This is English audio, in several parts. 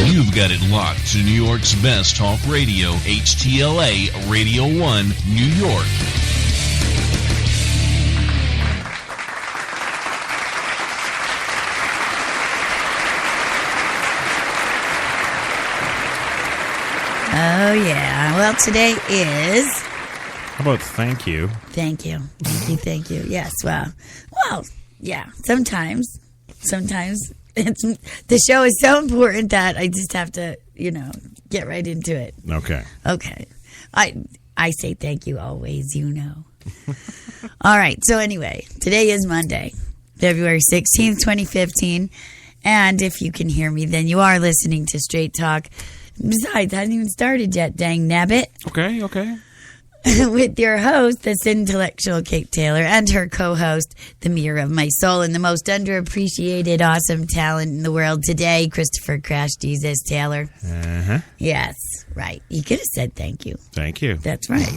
You've got it locked to New York's best talk radio, HTLA Radio 1, New York. Oh, yeah. Well, today is... How about thank you? Thank you. Thank you. Yes, well, yeah. Sometimes the show is so important that I just have to, get right into it. Okay. I say thank you always, All right. So anyway, today is Monday, February 16th, 2015. And if you can hear me, then you are listening to Straight Talk. Besides, I haven't even started yet, dang nabbit. Okay. With your host, this intellectual Kate Taylor, and her co-host, the mirror of my soul and the most underappreciated, awesome talent in the world today, Christopher Crash Jesus Taylor. Uh-huh. Yes, right. You could have said thank you. Thank you. That's right.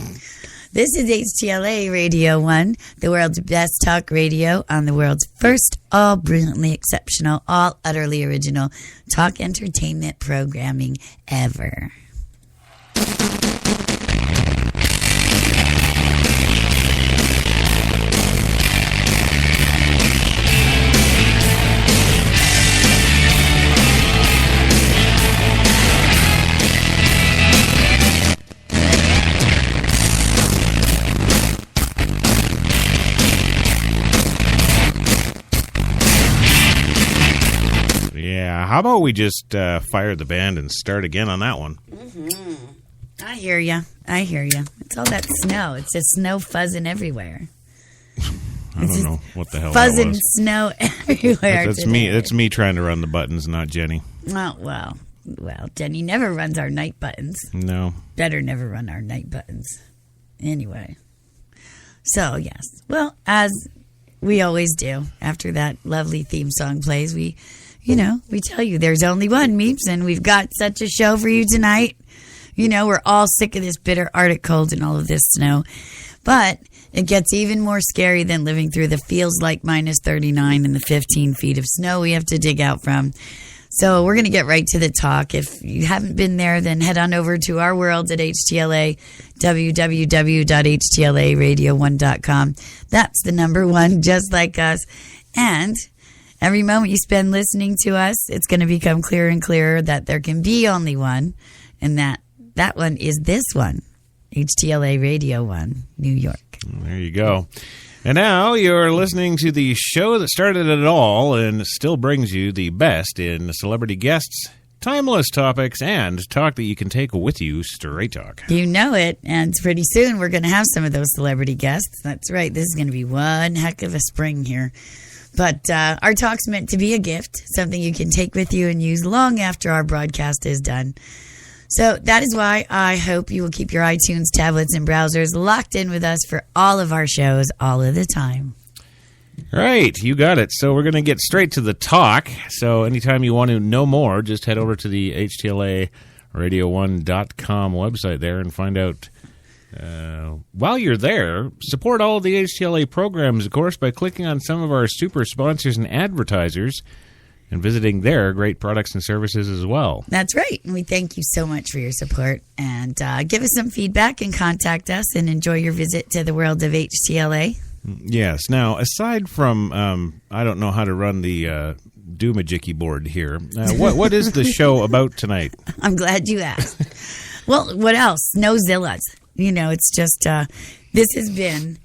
This is HTLA Radio 1, the world's best talk radio on the world's first all brilliantly exceptional, all utterly original talk entertainment programming ever. How about we just fire the band and start again on that one? Mm-hmm. I hear you. It's all that snow. It's just snow fuzzing everywhere. I don't know what the hell fuzzing that was. Snow everywhere. That's me. That's me trying to run the buttons, not Jenny. Oh, well, Jenny never runs our night buttons. No. Better never run our night buttons. Anyway. So, yes. Well, as we always do, after that lovely theme song plays, we tell you there's only one, Meeps, and we've got such a show for you tonight. We're all sick of this bitter Arctic cold and all of this snow. But it gets even more scary than living through the feels like minus 39 and the 15 feet of snow we have to dig out from. So we're going to get right to the talk. If you haven't been there, then head on over to our world at HTLA, www.htlaradio1.com. That's the number one, just like us. And every moment you spend listening to us, it's going to become clearer and clearer that there can be only one, and that one is this one, HTLA Radio 1, New York. There you go. And now you're listening to the show that started it all and still brings you the best in celebrity guests, timeless topics, and talk that you can take with you, Straight Talk. You know it, and pretty soon we're going to have some of those celebrity guests. That's right. This is going to be one heck of a spring here. But our talk's meant to be a gift, something you can take with you and use long after our broadcast is done. So that is why I hope you will keep your iTunes, tablets, and browsers locked in with us for all of our shows all of the time. Right, you got it. So we're going to get straight to the talk. So anytime you want to know more, just head over to the HTLARadio1.com website there and find out. While you're there, support all of the HTLA programs, of course, by clicking on some of our super sponsors and advertisers and visiting their great products and services as well. That's right. And we thank you so much for your support. And give us some feedback and contact us and enjoy your visit to the world of HTLA. Yes. Now, aside from, I don't know how to run the Doomajiki board here, what is the show about tonight? I'm glad you asked. Well, what else? Snowzillas. It's just, this has been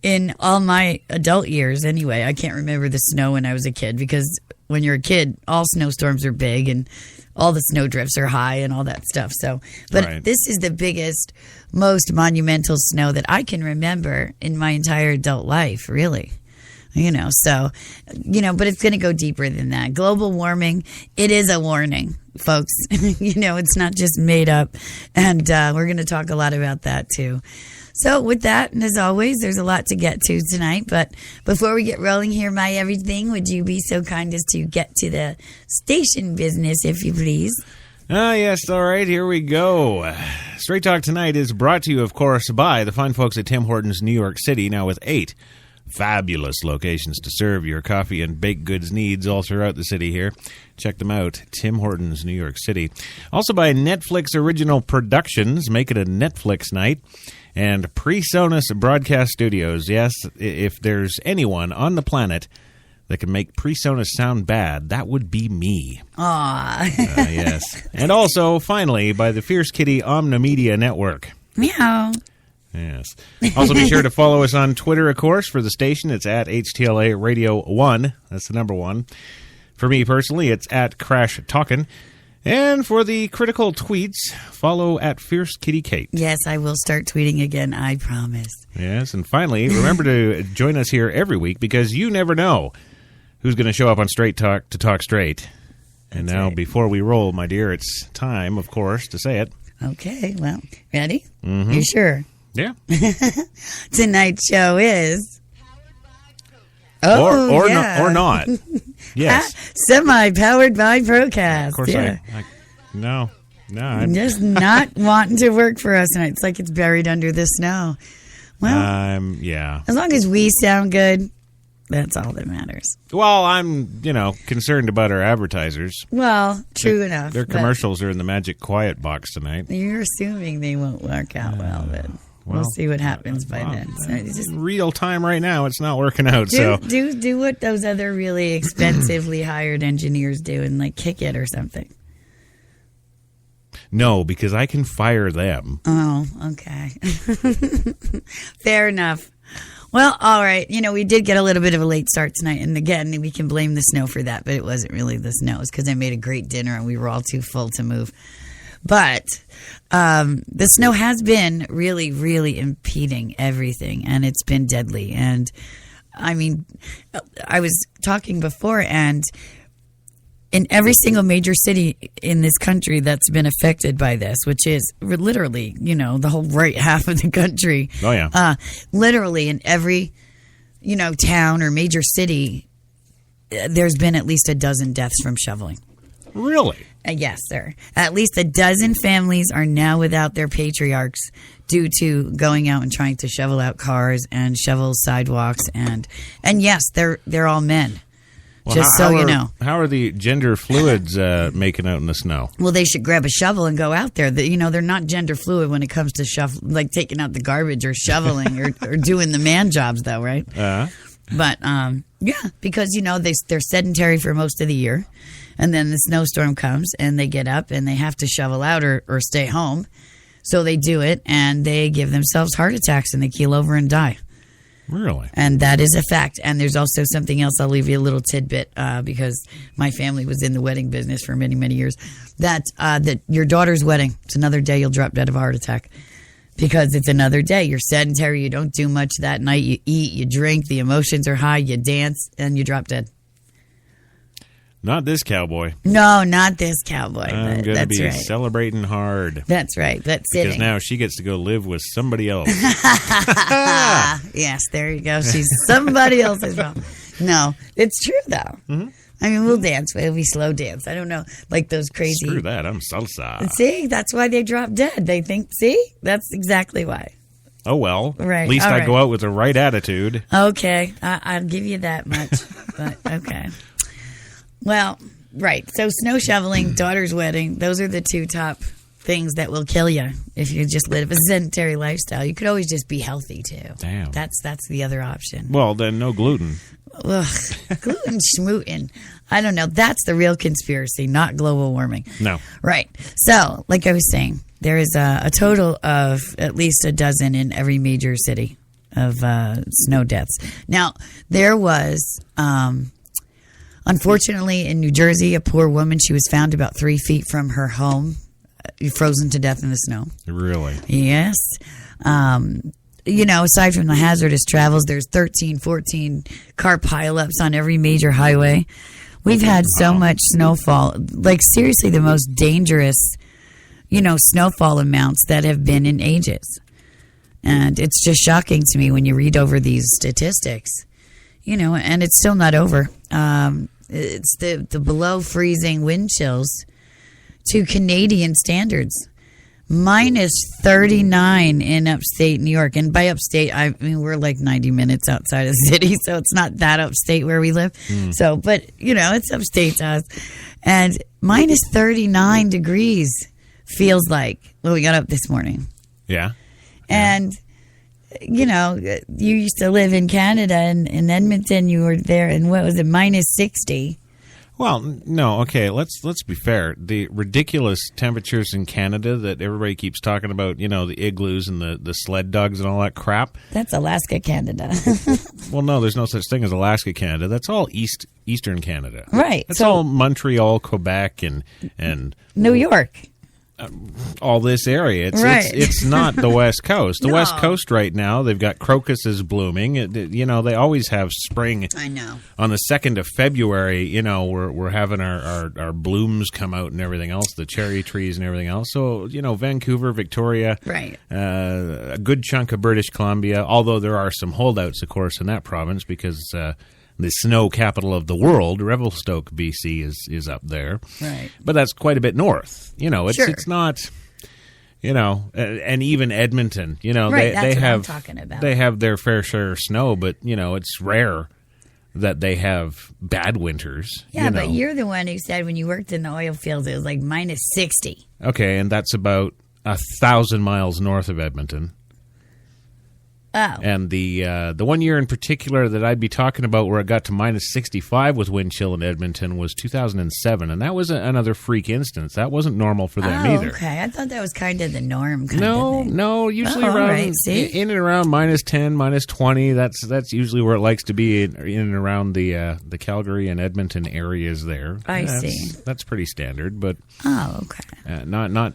in all my adult years anyway. I can't remember the snow when I was a kid because when you're a kid, all snowstorms are big and all the snow drifts are high and all that stuff. So, but right. This is the biggest, most monumental snow that I can remember in my entire adult life, really. But it's going to go deeper than that. Global warming, it is a warning, folks. It's not just made up. And we're going to talk a lot about that, too. So with that, and as always, there's a lot to get to tonight. But before we get rolling here, my everything, would you be so kind as to get to the station business, if you please? Yes, all right, here we go. Straight Talk tonight is brought to you, of course, by the fine folks at Tim Hortons, New York City, now with 8 fabulous locations to serve your coffee and baked goods needs all throughout the city here. Check them out, Tim Hortons, New York City. Also by Netflix Original Productions, make it a Netflix night. And PreSonus Broadcast Studios. Yes, if there's anyone on the planet that can make PreSonus sound bad, that would be me. Aw. Yes. And also, finally, by the Fierce Kitty Omnimedia Network. Meow. Yes. Also, be sure to follow us on Twitter, of course, for the station. It's at HTLA Radio 1. That's the number 1. For me personally, it's at Crash Talkin'. And for the critical tweets, follow at Fierce Kitty Kate. Yes, I will start tweeting again, I promise. Yes, and finally, remember to join us here every week because you never know who's going to show up on Straight Talk to talk straight. And That's now, right. before we roll, my dear, it's time, of course, to say it. Okay, well, ready? Mm-hmm. You sure? Yeah. Tonight's show is... Or yeah. or not. Yes. Semi-powered by Procast. Of course, yeah. No. I'm just not wanting to work for us tonight. It's like it's buried under the snow. Well, yeah. as long as we sound good, that's all that matters. Well, I'm, concerned about our advertisers. Well, true enough. Their but commercials are in the magic quiet box tonight. You're assuming they won't work out well, but we'll see what happens by then. So it's just real time right now, it's not working out. do what those other really expensively hired engineers do and like kick it or something. No, because I can fire them. Oh, okay. Fair enough. Well, all right. We did get a little bit of a late start tonight. And again, we can blame the snow for that. But it wasn't really the snow. It was because I made a great dinner and we were all too full to move. But the snow has been really, really impeding everything. And it's been deadly. And I mean, I was talking before, and in every single major city in this country that's been affected by this, which is literally, the whole right half of the country. Oh, yeah. Literally in every, town or major city, there's been at least a dozen deaths from shoveling. Really? Yes, sir. At least a dozen families are now without their patriarchs due to going out and trying to shovel out cars and shovel sidewalks. And yes, they're all men. Well, just so you know. How are the gender fluids making out in the snow? Well, they should grab a shovel and go out there. They're not gender fluid when it comes to like taking out the garbage or shoveling or doing the man jobs, though, right? But, yeah, because, they're sedentary for most of the year. And then the snowstorm comes and they get up and they have to shovel out or stay home. So they do it and they give themselves heart attacks and they keel over and die. Really? And that is a fact. And there's also something else. I'll leave you a little tidbit because my family was in the wedding business for many, many years. That your daughter's wedding, it's another day you'll drop dead of a heart attack because it's another day. You're sedentary. You don't do much that night. You eat, you drink. The emotions are high. You dance and you drop dead. Not this cowboy. No, not this cowboy. I'm going to be right. celebrating hard. That's right. That's because sitting. now she gets to go live with somebody else. Yes, there you go. She's somebody else's mom. No, it's true though. Mm-hmm. I mean, we'll dance, but it'll be slow dance. I don't know, like those crazy. Screw that. I'm salsa. See, that's why they drop dead. They think. See, that's exactly why. Oh well. Right. At least all I right. go out with the right attitude. Okay, I'll give you that much. But okay. Well, right. So snow shoveling, daughter's wedding, those are the two top things that will kill you if you just live a sedentary lifestyle. You could always just be healthy too. Damn. That's the other option. Well, then no gluten. Ugh, gluten schmootin'. I don't know. That's the real conspiracy, not global warming. No. Right. So, like I was saying, there is a total of at least a dozen in every major city of snow deaths. Now, there was... unfortunately, in New Jersey, a poor woman, she was found about 3 feet from her home, frozen to death in the snow. Really? Yes. Aside from the hazardous travels, there's 13, 14 car pileups on every major highway. We've had so much snowfall, like seriously the most dangerous, snowfall amounts that have been in ages. And it's just shocking to me when you read over these statistics. And it's still not over. It's the below freezing wind chills to Canadian standards. minus 39 in upstate New York. And by upstate, I mean, we're like 90 minutes outside of the city, so it's not that upstate where we live. So, but, it's upstate to us. And minus 39 degrees feels like, well, we got up this morning. Yeah. And, you used to live in Canada, and in Edmonton, you were there, and what was it, minus 60? Well, no, okay, let's be fair. The ridiculous temperatures in Canada that everybody keeps talking about, the igloos and the sled dogs and all that crap. That's Alaska, Canada. Well, no, there's no such thing as Alaska, Canada. That's all Eastern Canada. Right. That's all Montreal, Quebec, and New York. All this area. It's not the West Coast. The West Coast right now, they've got crocuses blooming. They always have spring. I know. On the 2nd of February, we're having our blooms come out and everything else, the cherry trees and everything else. So, Vancouver, Victoria, right. A good chunk of British Columbia, although there are some holdouts, of course, in that province because the snow capital of the world, Revelstoke, BC, is up there. Right. But that's quite a bit north. Sure. It's not, and even Edmonton, right, they have, what I'm talking about. They have their fair share of snow, but, it's rare that they have bad winters. Yeah, but you're the one who said when you worked in the oil fields, it was like minus 60. Okay, and that's about 1,000 miles north of Edmonton. Oh. And the one year in particular that I'd be talking about where it got to minus 65 with wind chill in Edmonton was 2007, and that was another freak instance. That wasn't normal for them either. Okay. I thought that was kind of the norm. Kind of thing. No, usually around in and around minus 10, minus 20. That's usually where it likes to be in and around the Calgary and Edmonton areas there. I see. That's pretty standard, but okay. Not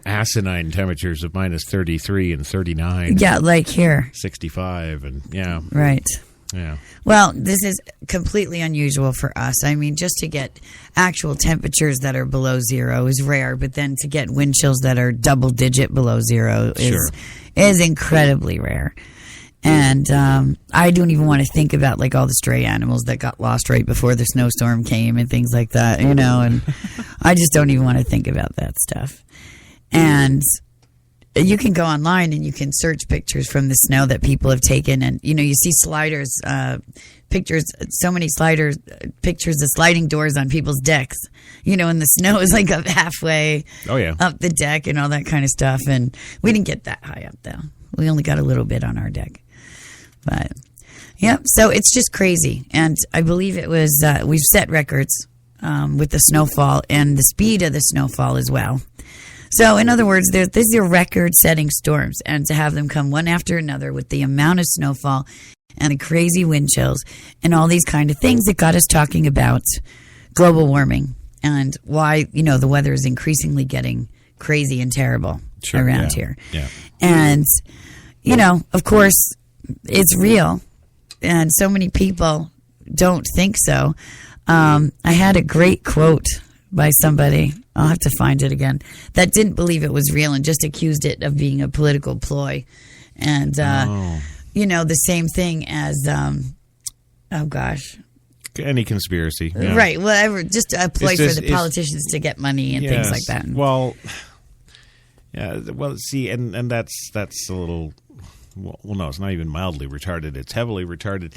asinine temperatures of minus 33 and 39. Yeah, like here. 65 and yeah. Right. Yeah. Well, this is completely unusual for us. I mean, just to get actual temperatures that are below zero is rare, but then to get wind chills that are double digit below zero is incredibly rare. And I don't even want to think about like all the stray animals that got lost right before the snowstorm came and things like that, and I just don't even want to think about that stuff. And you can go online and you can search pictures from the snow that people have taken. And, you see sliders, pictures, so many pictures of sliding doors on people's decks, and the snow is like up halfway up the deck and all that kind of stuff. And we didn't get that high up, though. We only got a little bit on our deck. But, yeah, so it's just crazy. And I believe it was, we've set records with the snowfall and the speed of the snowfall as well. So, in other words, these are record-setting storms, and to have them come one after another with the amount of snowfall and the crazy wind chills and all these kind of things that got us talking about global warming and why, the weather is increasingly getting crazy and terrible around here. Yeah. And, of course, it's real, and so many people don't think so. I had a great quote by somebody, I'll have to find it again, that didn't believe it was real and just accused it of being a political ploy. And, the same thing as, any conspiracy. Yeah. Right, whatever, just a ploy for the politicians to get money and things like that. Well, see, and that's a little, well, no, it's not even mildly retarded. It's heavily retarded.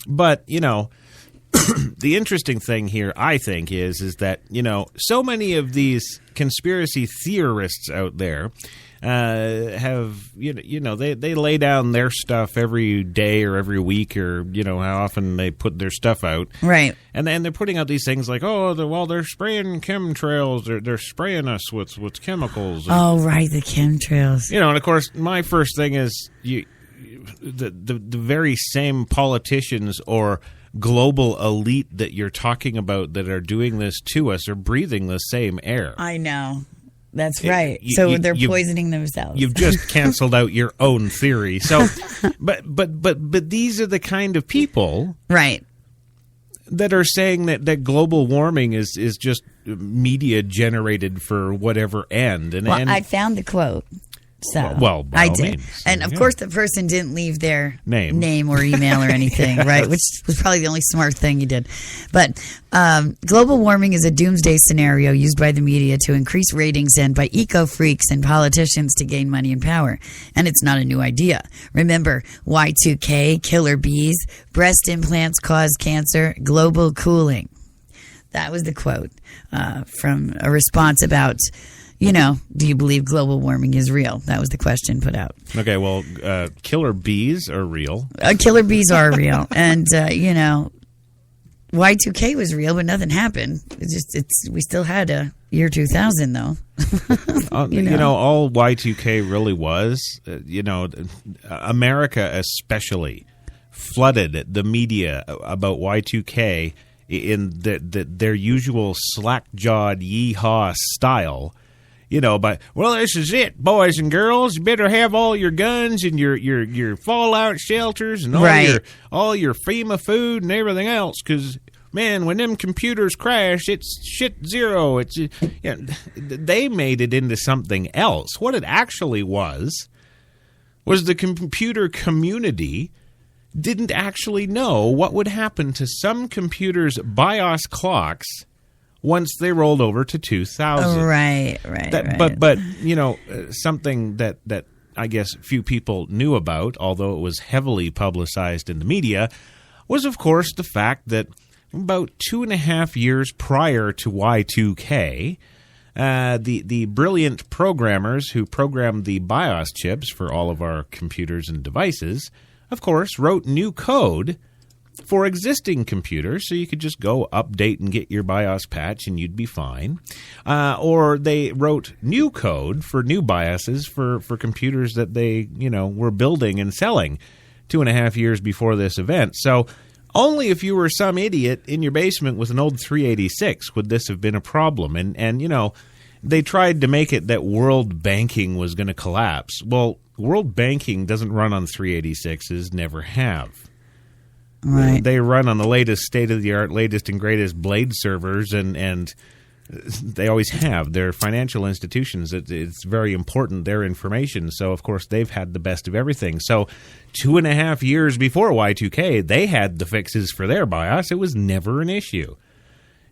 But, the interesting thing here, I think, is that, so many of these conspiracy theorists out there have, they lay down their stuff every day or every week or, how often they put their stuff out. Right. And then they're putting out these things like, they're spraying chemtrails. They're spraying us with chemicals. Oh, right, the chemtrails. And of course, my first thing is the very same politicians or global elite that you're talking about that are doing this to us are breathing the same air. I know. That's right. So they're poisoning themselves. You've just canceled out your own theory. So, but these are the kind of people, right, that are saying that global warming is just media generated for whatever end. And I found the quote. So well, by I all did. means. And of Yeah. course, the person didn't leave their Name. or email or anything, right? Which was probably the only smart thing he did. But global warming is a doomsday scenario used by the media to increase ratings and by eco-freaks and politicians to gain money and power. And it's not a new idea. Remember, Y2K, killer bees, breast implants cause cancer, global cooling. That was the quote from a response about, do you believe global warming is real? That was the question put out. Okay, well, killer bees are real. Killer bees are real. And, Y2K was real, but nothing happened. We still had a year 2000, though. All Y2K really was, America especially flooded the media about Y2K in their usual slack-jawed yeehaw style. But this is it, boys and girls. You better have all your guns and your fallout shelters and all your FEMA food and everything else. Because man, when them computers crash, it's shit zero. They made it into something else. What it actually was the computer community didn't actually know what would happen to some computers' BIOS clocks once they rolled over to 2000. Right. But something that I guess few people knew about, although it was heavily publicized in the media, was, of course, the fact that about 2.5 years prior to Y2K, the brilliant programmers who programmed the BIOS chips for all of our computers and devices, of course, wrote new code for existing computers, so you could just go update and get your BIOS patch and you'd be fine. Or they wrote new code for new BIOSes for computers that they, were building and selling 2.5 years before this event. So only if you were some idiot in your basement with an old 386 would this have been a problem. And they tried to make it that world banking was going to collapse. Well, world banking doesn't run on 386s, never have. Right. They run on the latest state-of-the-art, latest and greatest Blade servers, and they always have. They're financial institutions. It's very important, their information. So, of course, they've had the best of everything. So 2.5 years before Y2K, they had the fixes for their BIOS. It was never an issue.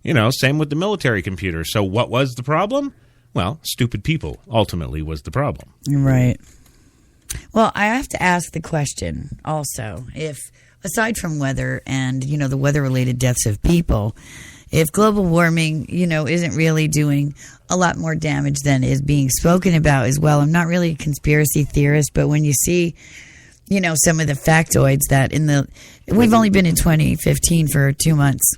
Same with the military computer. So what was the problem? Well, stupid people ultimately was the problem. Right. Well, I have to ask the question also, if aside from weather and, the weather-related deaths of people, if global warming, isn't really doing a lot more damage than is being spoken about as well. I'm not really a conspiracy theorist, but when you see, some of the factoids that we've only been in 2015 for 2 months,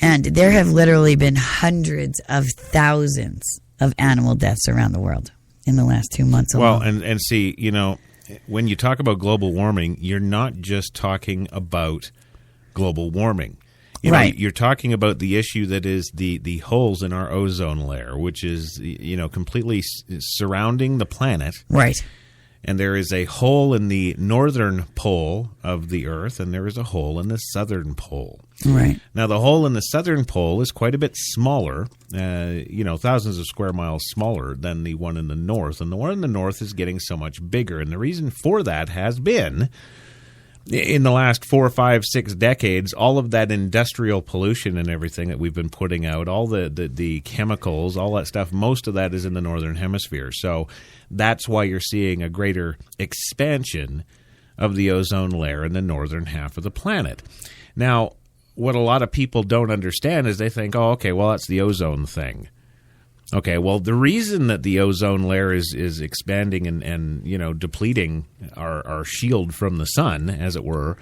and there have literally been hundreds of thousands of animal deaths around the world in the last 2 months alone. Well, and see, when you talk about global warming, you're not just talking about global warming. You're talking about the issue that is the holes in our ozone layer, which is, completely surrounding the planet. Right. And there is a hole in the northern pole of the Earth, and there is a hole in the southern pole. Right. Now, the hole in the southern pole is quite a bit smaller, thousands of square miles smaller than the one in the north. And the one in the north is getting so much bigger. And the reason for that has been, in the last 4, 5, 6 decades, all of that industrial pollution and everything that we've been putting out, all the chemicals, all that stuff, most of that is in the northern hemisphere. So that's why you're seeing a greater expansion of the ozone layer in the northern half of the planet. Now, what a lot of people don't understand is they think, that's the ozone thing. Okay, well, the reason that the ozone layer is expanding and depleting our shield from the sun, as it were,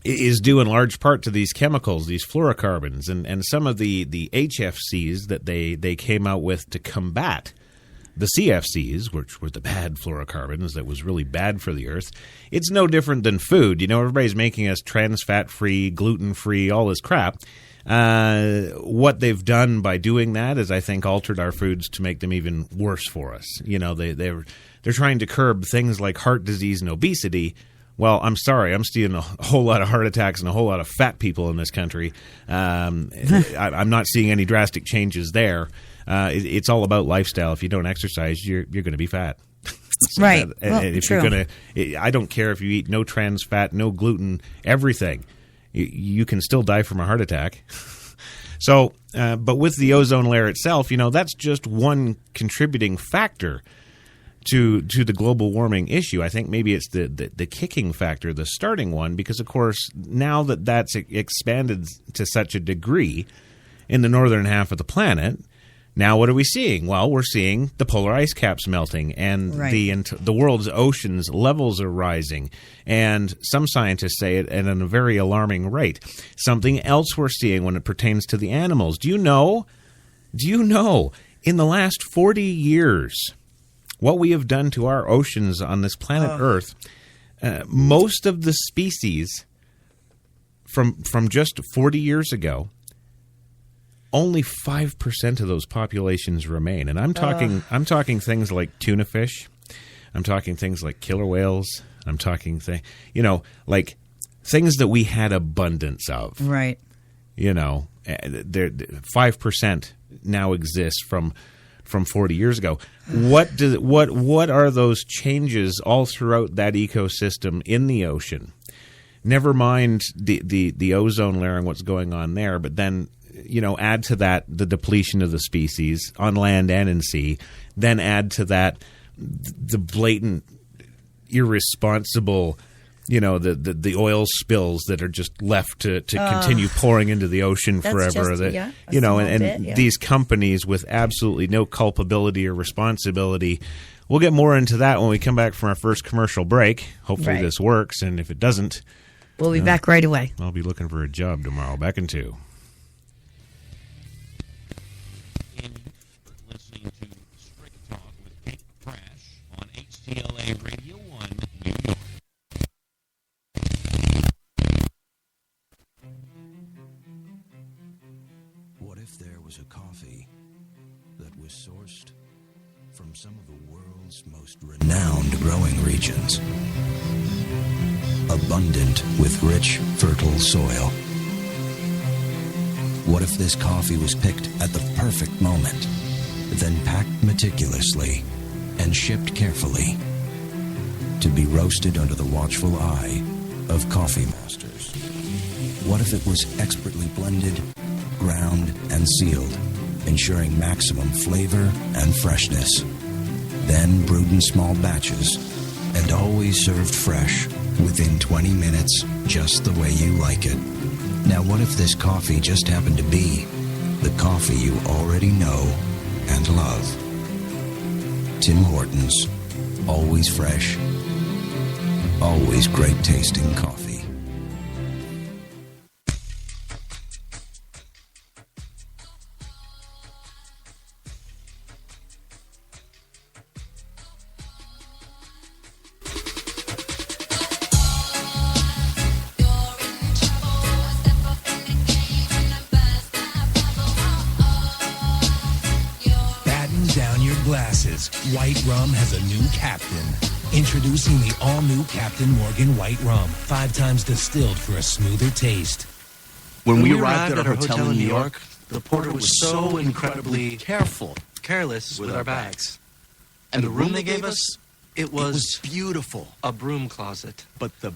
is due in large part to these chemicals, these fluorocarbons, and some of the HFCs that they came out with to combat the CFCs, which were the bad fluorocarbons that was really bad for the Earth. It's no different than food. Everybody's making us trans fat-free, gluten-free, all this crap. What they've done by doing that is, I think, altered our foods to make them even worse for us. They're trying to curb things like heart disease and obesity. Well, I'm sorry, I'm seeing a whole lot of heart attacks and a whole lot of fat people in this country. I'm not seeing any drastic changes there. It's all about lifestyle. If you don't exercise, you're going to be fat. Right. If true. you're I don't care if you eat no trans fat, no gluten, everything. You can still die from a heart attack. So, but with the ozone layer itself, that's just one contributing factor to the global warming issue. I think maybe it's the kicking factor, the starting one, because, of course, now that's expanded to such a degree in the northern half of the planet, now what are we seeing? Well, we're seeing the polar ice caps melting, and the world's oceans levels are rising, and some scientists say it at a very alarming rate. Something else we're seeing when it pertains to the animals. Do you know, in the last 40 years, what we have done to our oceans on this planet Earth, most of the species from just 40 years ago, only 5% of those populations remain. And I'm talking things like tuna fish. I'm talking things like killer whales. I'm talking like things that we had abundance of. Right. 5% now exists from 40 years ago. What are those changes all throughout that ecosystem in the ocean? Never mind the ozone layer and what's going on there, but then add to that the depletion of the species on land and in sea, then add to that the blatant, irresponsible, the oil spills that are just left to continue pouring into the ocean forever. These companies with absolutely no culpability or responsibility. We'll get more into that when we come back from our first commercial break. Hopefully this works, and if it doesn't, we'll be back right away. I'll be looking for a job tomorrow. Back in 2. Listening to Straight Talk with Kate Crash on HTLA Radio 1, New York. What if there was a coffee that was sourced from some of the world's most renowned growing regions, abundant with rich, fertile soil? What if this coffee was picked at the perfect moment, then packed meticulously and shipped carefully to be roasted under the watchful eye of coffee masters? What if it was expertly blended, ground, and sealed, ensuring maximum flavor and freshness, then brewed in small batches and always served fresh within 20 minutes, just the way you like it? Now, what if this coffee just happened to be the coffee you already know and love? Tim Hortons, always fresh, always great tasting coffee. White Rum has a new captain. Introducing the all-new Captain Morgan White Rum, 5 times distilled for a smoother taste. When we arrived at our hotel in New York, the porter was so incredibly careless with our bags. And the room they gave us, it was beautiful. A broom closet. But the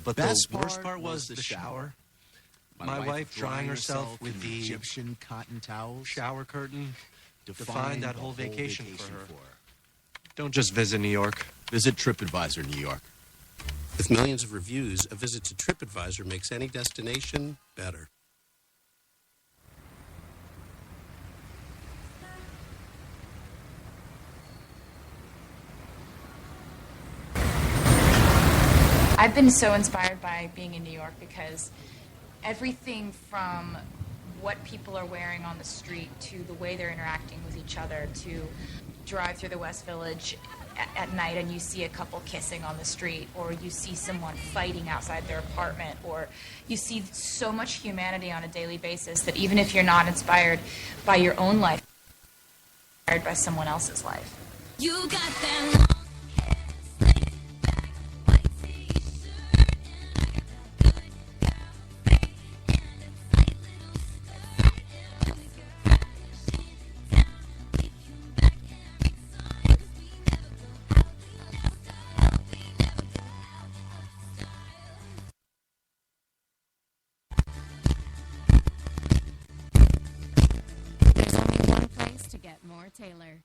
worst part was the shower. My wife drying herself with the Egyptian cotton towels. Shower curtain defined that whole vacation for her. Don't just visit New York. Visit TripAdvisor New York. With millions of reviews, a visit to TripAdvisor makes any destination better. I've been so inspired by being in New York because everything from what people are wearing on the street to the way they're interacting with each other, to drive through the West Village at night and you see a couple kissing on the street, or you see someone fighting outside their apartment, or you see so much humanity on a daily basis that even if you're not inspired by your own life, you're inspired by someone else's life. You got that More Taylor.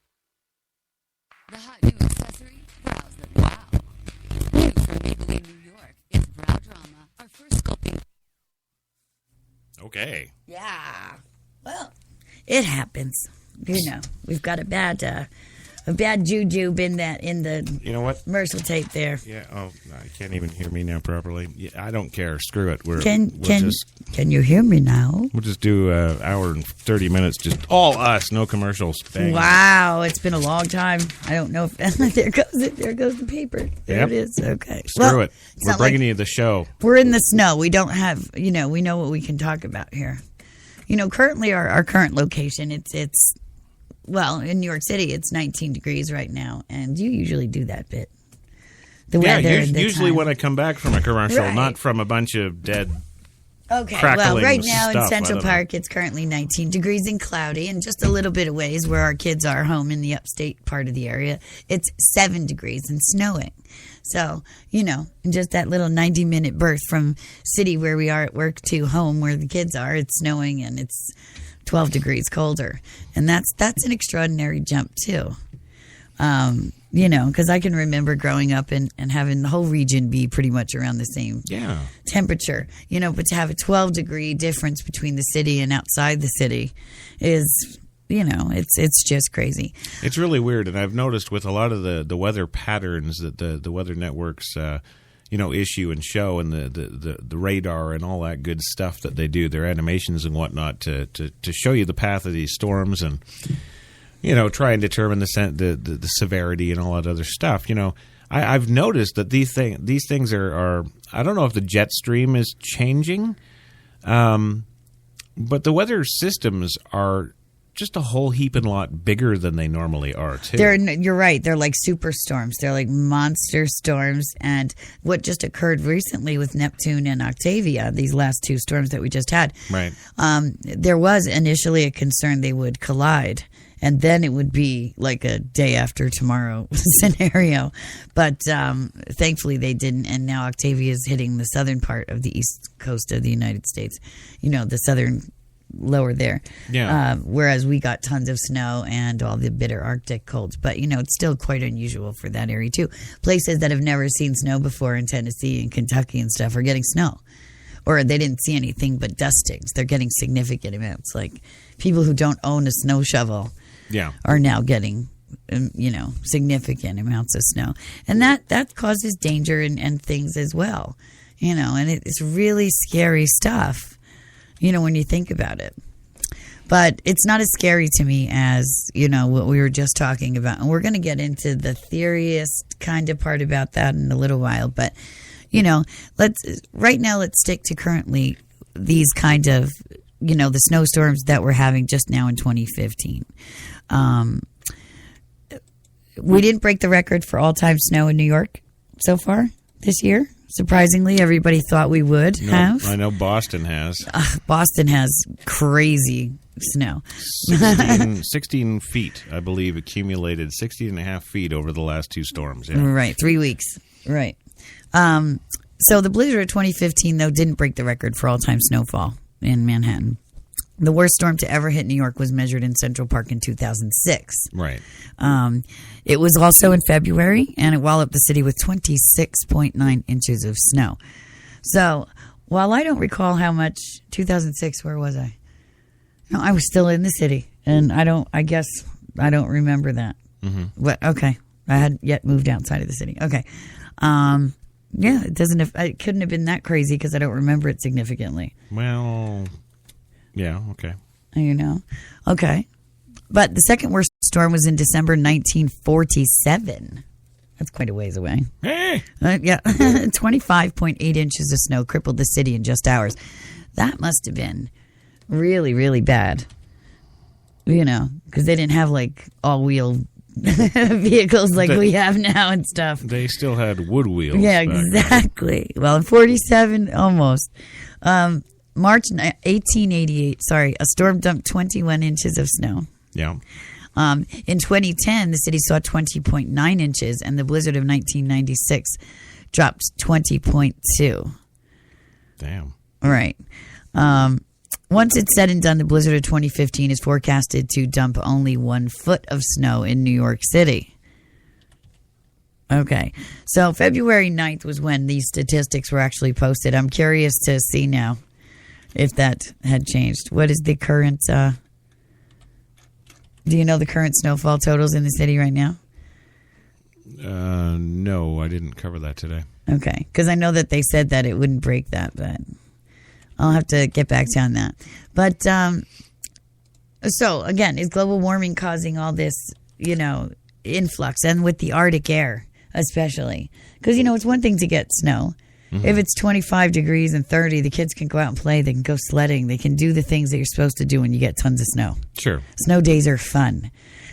The hot new accessory, brows that wow. New from Maybelline, New York. It's Brow Drama, our first sculpting. Okay. Yeah. Well, it happens. We've got a bad juju in the You know what? commercial tape there. Yeah. Oh, you can't even hear me now properly. Yeah, I don't care. Screw it. Can you hear me now? We'll just do an hour and 30 minutes, just all us, no commercials. Bang. Wow, it's been a long time. I don't know if there goes the paper. There Yep. it is. Okay. Screw it. it's We're not bringing you the show. We're in the snow. We don't have, we know what we can talk about here. Currently our current location, it's in New York City, it's 19 degrees right now, and you usually do that bit. The weather. Usually when I come back from a commercial, Right. not from a bunch of dead. Okay, crackling right now in stuff, I Central don't know. Park, it's currently 19 degrees and cloudy, and just a little bit of ways where our kids are home in the upstate part of the area, it's 7 degrees and snowing. So, in just that little 90-minute berth from city where we are at work to home where the kids are, it's snowing and it's 12 degrees colder. And that's an extraordinary jump, too. Because I can remember growing up and having the whole region be pretty much around the same temperature. But to have a 12-degree difference between the city and outside the city is, it's just crazy. It's really weird, and I've noticed with a lot of the weather patterns that the weather networks, issue and show, and the radar and all that good stuff that they do, their animations and whatnot to show you the path of these storms and try and determine the severity and all that other stuff. I've noticed that these things are I don't know if the jet stream is changing, but the weather systems are just a whole heaping lot bigger than they normally are, too. You're right. They're like super storms. They're like monster storms. And what just occurred recently with Neptune and Octavia, these last two storms that we just had, right? There was initially a concern they would collide. And then it would be like a day after tomorrow scenario. But thankfully they didn't. And now Octavia is hitting the southern part of the east coast of the United States. The southern lower there. Yeah. Whereas we got tons of snow and all the bitter Arctic colds. But, it's still quite unusual for that area, too. Places that have never seen snow before in Tennessee and Kentucky and stuff are getting snow. Or they didn't see anything but dustings. They're getting significant amounts. Like people who don't own a snow shovel are now getting, significant amounts of snow. And that causes danger and things as well. And it's really scary stuff, when you think about it. But it's not as scary to me as, what we were just talking about. And we're going to get into the theorist kind of part about that in a little while. But, let's stick to currently these kind of, the snowstorms that we're having just now in 2015. We didn't break the record for all-time snow in New York so far this year. Surprisingly, everybody thought we would have. I know Boston has. Boston has crazy snow. 16 feet, I believe, accumulated 16 and a half feet over the last two storms. Yeah. Right, 3 weeks. Right. So the blizzard of 2015, though, didn't break the record for all-time snowfall in Manhattan. The worst storm to ever hit New York was measured in Central Park in 2006. Right. It was also in February, and it walloped the city with 26.9 inches of snow. So, while I don't recall how much, 2006, where was I? No, I was still in the city, and I guess I don't remember that. Mm-hmm. But, okay. I hadn't yet moved outside of the city. Okay. Yeah, it couldn't have been that crazy because I don't remember it significantly. Well, yeah, okay. Okay. But the second worst storm was in December 1947. That's quite a ways away. Hey! 25.8 inches of snow crippled the city in just hours. That must have been really, really bad. Because they didn't have like all-wheel vehicles like we have now and stuff. They still had wood wheels. Yeah, exactly. Well, in 47, almost. March 1888, a storm dumped 21 inches of snow. Yeah. In 2010, the city saw 20.9 inches, and the blizzard of 1996 dropped 20.2. Damn. Right. Once it's said and done, the blizzard of 2015 is forecasted to dump only 1 foot of snow in New York City. Okay. So February 9th was when these statistics were actually posted. I'm curious to see now if that had changed. What is the current, do you know the current snowfall totals in the city right now? No, I didn't cover that today. Okay. Because I know that they said that it wouldn't break that, but I'll have to get back to you on that. But, so, again, is global warming causing all this, influx? And with the Arctic air, especially. Because, it's one thing to get snow. Mm-hmm. If it's 25 degrees and 30, the kids can go out and play. They can go sledding. They can do the things that you're supposed to do when you get tons of snow. Sure. Snow days are fun.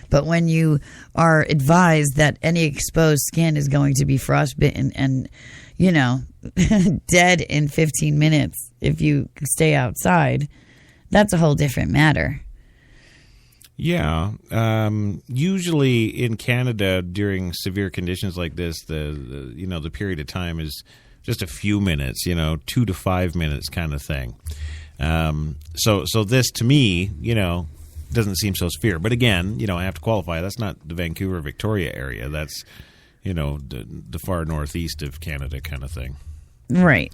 But when you are advised that any exposed skin is going to be frostbitten and, dead in 15 minutes if you stay outside, that's a whole different matter. Yeah. Usually in Canada during severe conditions like this, the period of time is just a few minutes, 2 to 5 minutes kind of thing. So this to me, doesn't seem so severe. But again, I have to qualify. That's not the Vancouver, Victoria area. That's, the far northeast of Canada kind of thing. Right.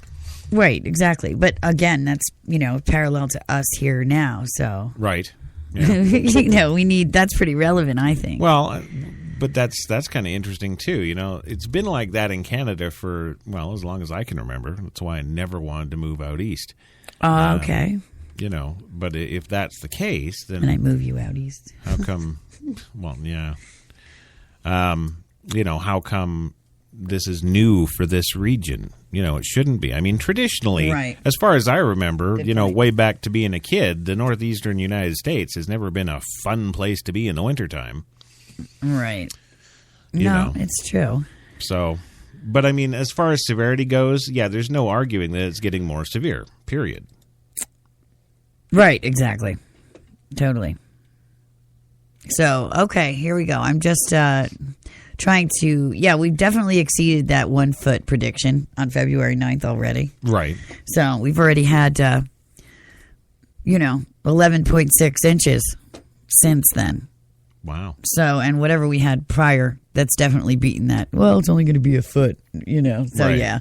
Right, exactly. But again, that's, parallel to us here now. So right. Yeah. we need, that's pretty relevant, I think. Well, but that's kind of interesting too. It's been like that in Canada for, as long as I can remember. That's why I never wanted to move out east. Okay. But if that's the case, then... And I move you out east. How come... Well, yeah. How come this is new for this region? It shouldn't be. I mean, traditionally, right. As far as I remember, Good point. way back to being a kid, the northeastern United States has never been a fun place to be in the wintertime. Right. It's true. So, but I mean, as far as severity goes, yeah, there's no arguing that it's getting more severe, period. Right, exactly. Totally. So, okay, here we go. I'm just trying to, we've definitely exceeded that 1 foot prediction on February 9th already. Right. So, we've already had, 11.6 inches since then. Wow. So, and whatever we had prior, that's definitely beaten that. Well, it's only going to be a foot, So, right. Yeah,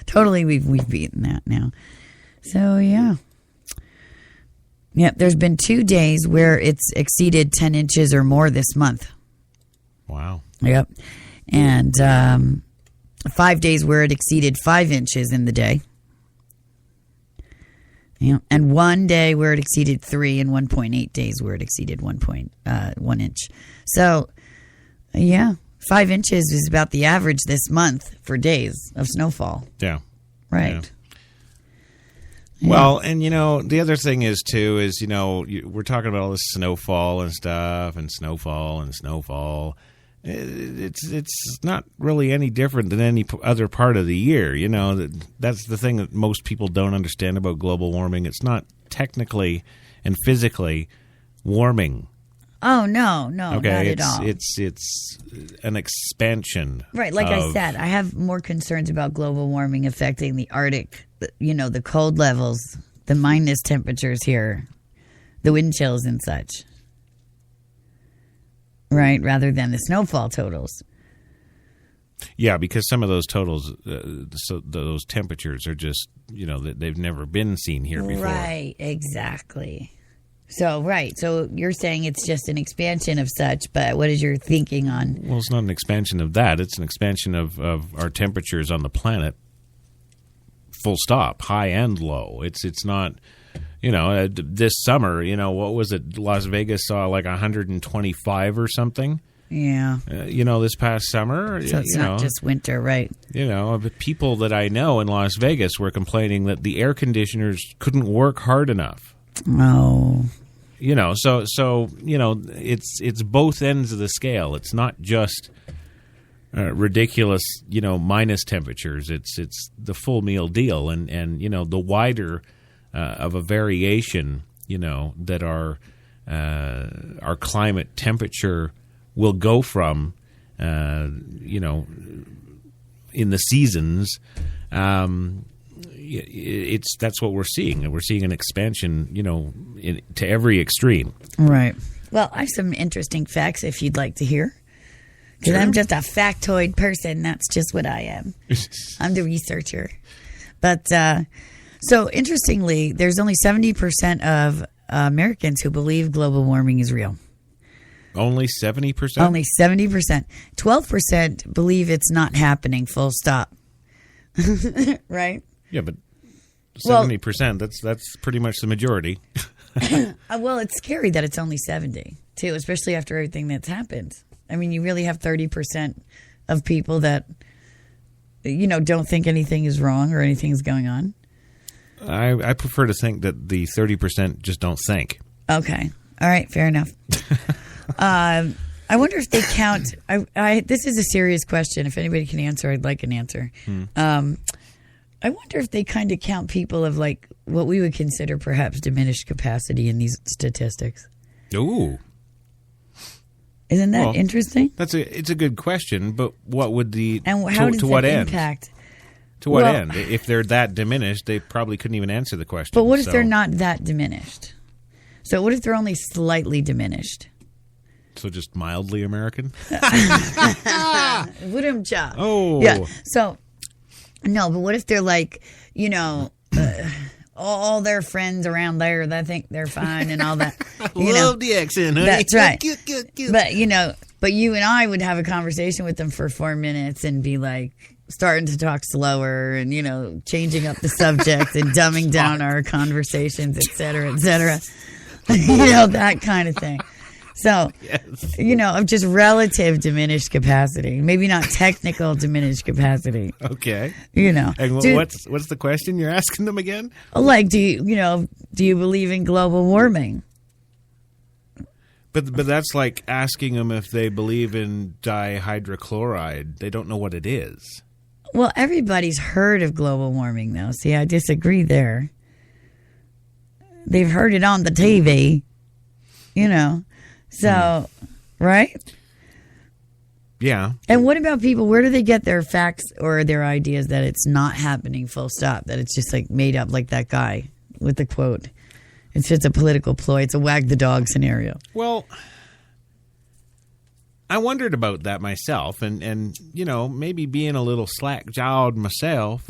totally we've beaten that now. So, yeah. Yeah, there's been 2 days where it's exceeded 10 inches or more this month. Wow. Yep. And 5 days where it exceeded 5 inches in the day. Yeah. And 1 day where it exceeded 3 and 1.8 days where it exceeded 1 inch. So, 5 inches is about the average this month for days of snowfall. Yeah. Right. Yeah. Well, and the other thing is too is we're talking about all this snowfall and stuff, and snowfall and snowfall. It's not really any different than any other part of the year. That's the thing that most people don't understand about global warming. It's not technically and physically warming. Oh no, okay, not at all. It's an expansion. Right, like I said, I have more concerns about global warming affecting the Arctic. The cold levels, the minus temperatures here, the wind chills and such. Right, rather than the snowfall totals. Yeah, because some of those totals, those temperatures are just, they've never been seen here before. Right, exactly. So you're saying it's just an expansion of such, but what is your thinking on? Well, it's not an expansion of that. It's an expansion of our temperatures on the planet. Full stop, high and low. It's not, this summer, what was it? Las Vegas saw like 125 or something. Yeah. This past summer. So it's not just winter, right? The people that I know in Las Vegas were complaining that the air conditioners couldn't work hard enough. Oh. So it's both ends of the scale. It's not just ridiculous, minus temperatures. It's the full meal deal, and the wider of a variation, that our climate temperature will go from, in the seasons, that's what we're seeing. And we're seeing an expansion, to every extreme. Right. Well, I have some interesting facts if you'd like to hear. Because I'm just a factoid person. That's just what I am. I'm the researcher. But so interestingly, there's only 70% of Americans who believe global warming is real. Only 70%? Only 70%. 12% believe it's not happening, full stop. Right? Yeah, but 70%, that's pretty much the majority. Well, it's scary that it's only 70, too, especially after everything that's happened. I mean, you really have 30% of people that, don't think anything is wrong or anything's going on. I prefer to think that the 30% just don't think. Okay. All right. Fair enough. I wonder if they count. This is a serious question. If anybody can answer, I'd like an answer. I wonder if they kind of count people of like what we would consider perhaps diminished capacity in these statistics. Ooh. Isn't that interesting? It's a good question, but what would and how does to what that end? Impact? To what end? If they're that diminished, they probably couldn't even answer the question. But what if they're not that diminished? So what if they're only slightly diminished? So just mildly American? Oh. Yeah. So, no, but what if they're like, all their friends around there, they think they're fine and all that. Love the accent, honey. That's right. Cute. But you and I would have a conversation with them for 4 minutes and be like starting to talk slower and, changing up the subject and dumbing down our conversations, et cetera, that kind of thing. So, of just relative diminished capacity, maybe not technical diminished capacity. Okay. And what's the question you're asking them again? Like, do you believe in global warming? But that's like asking them if they believe in dihydrochloride. They don't know what it is. Well, everybody's heard of global warming, though. See, I disagree there. They've heard it on the TV, So, right? Yeah. And what about people? Where do they get their facts or their ideas that it's not happening, full stop, that it's just like made up like that guy with the quote? It's just a political ploy. It's a wag the dog scenario. Well, I wondered about that myself and maybe being a little slack-jawed myself.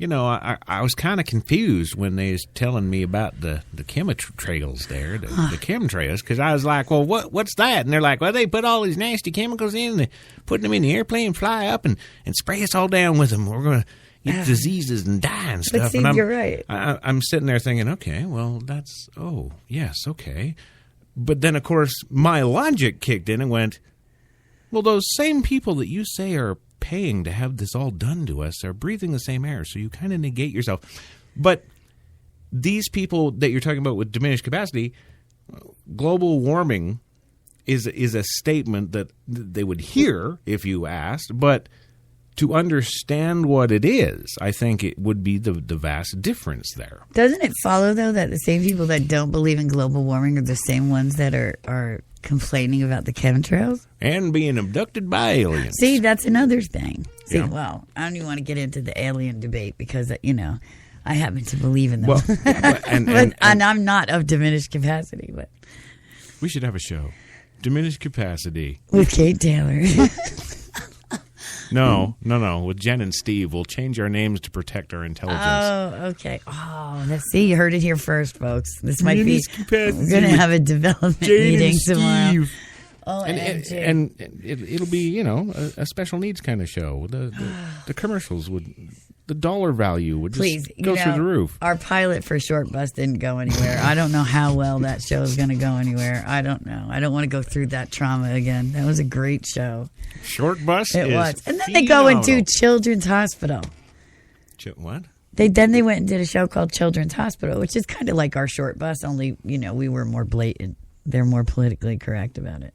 I was kind of confused when they was telling me about the chemtrails there, the chemtrails, because I was like, well, what's that? And they're like, well, they put all these nasty chemicals in, and they're putting them in the airplane, fly up, and spray us all down with them. We're going to get diseases and die and stuff. But see, and you're right. I'm sitting there thinking, okay, well, yes, okay. But then, of course, my logic kicked in and went, well, those same people that you say are paying to have this all done to us are breathing the same air, so you kind of negate yourself. But these people that you're talking about with diminished capacity, global warming is a statement that they would hear if you asked, but to understand what it is, I think it would be the vast difference there. Doesn't it follow, though, that the same people that don't believe in global warming are the same ones that are complaining about the chemtrails? And being abducted by aliens. See, that's another thing. See, well, I don't even want to get into the alien debate because, I happen to believe in them. Well, and I'm not of diminished capacity. But we should have a show. Diminished capacity. With Kate Taylor. No. With Jen and Steve, we'll change our names to protect our intelligence. Oh, okay. Oh, let's see. You heard it here first, folks. This might be. We're going to have a development meeting tomorrow. Oh, and it'll be, a special needs kind of show. The commercials the dollar value would just go through the roof. Our pilot for Short Bus didn't go anywhere. I don't know how well that show is going to go anywhere. I don't know. I don't want to go through that trauma again. That was a great show. Short Bus It was. And then they go into Children's Hospital. What? They went and did a show called Children's Hospital, which is kind of like our Short Bus, only, we were more blatant. They're more politically correct about it.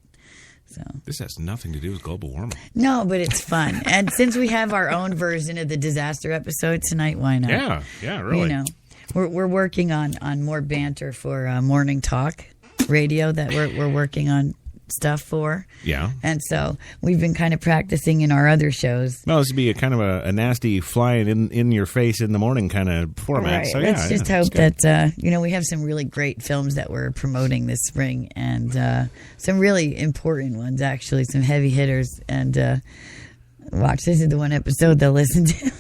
So. This has nothing to do with global warming. No, but it's fun. And since we have our own version of the disaster episode tonight, why not? Yeah, really. We're working on more banter for morning talk radio that we're working on stuff for. Yeah. And so we've been kind of practicing in our other shows. Well, this would be a kind of a nasty flying in your face in the morning kind of format. Right. So, Let's just hope that, we have some really great films that we're promoting this spring, and some really important ones, actually, some heavy hitters. And watch, this is the one episode they'll listen to.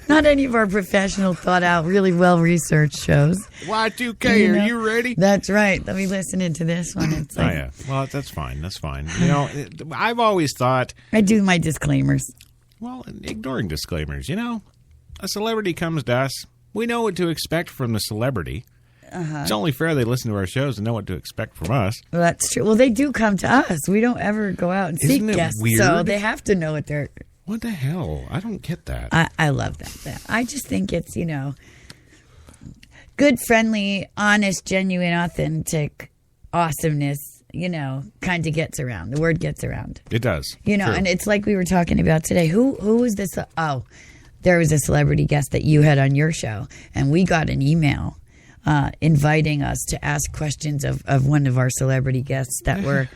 Not any of our professional, thought-out, really well-researched shows. Y2K, are you ready? That's right. Let me listen into this one. It's like, Oh, yeah. Well, that's fine. That's fine. I've always thought... I do my disclaimers. Well, ignoring disclaimers, a celebrity comes to us. We know what to expect from the celebrity. It's only fair they listen to our shows and know what to expect from us. Well, that's true. Well, they do come to us. We don't ever go out and seek guests. Weird? So they have to know what they're... What the hell? I don't get that. I love that. I just think it's, good, friendly, honest, genuine, authentic awesomeness, kind of gets around. The word gets around. It does. True. And it's like we were talking about today. Who was this? Oh, there was a celebrity guest that you had on your show, and we got an email inviting us to ask questions of one of our celebrity guests that were...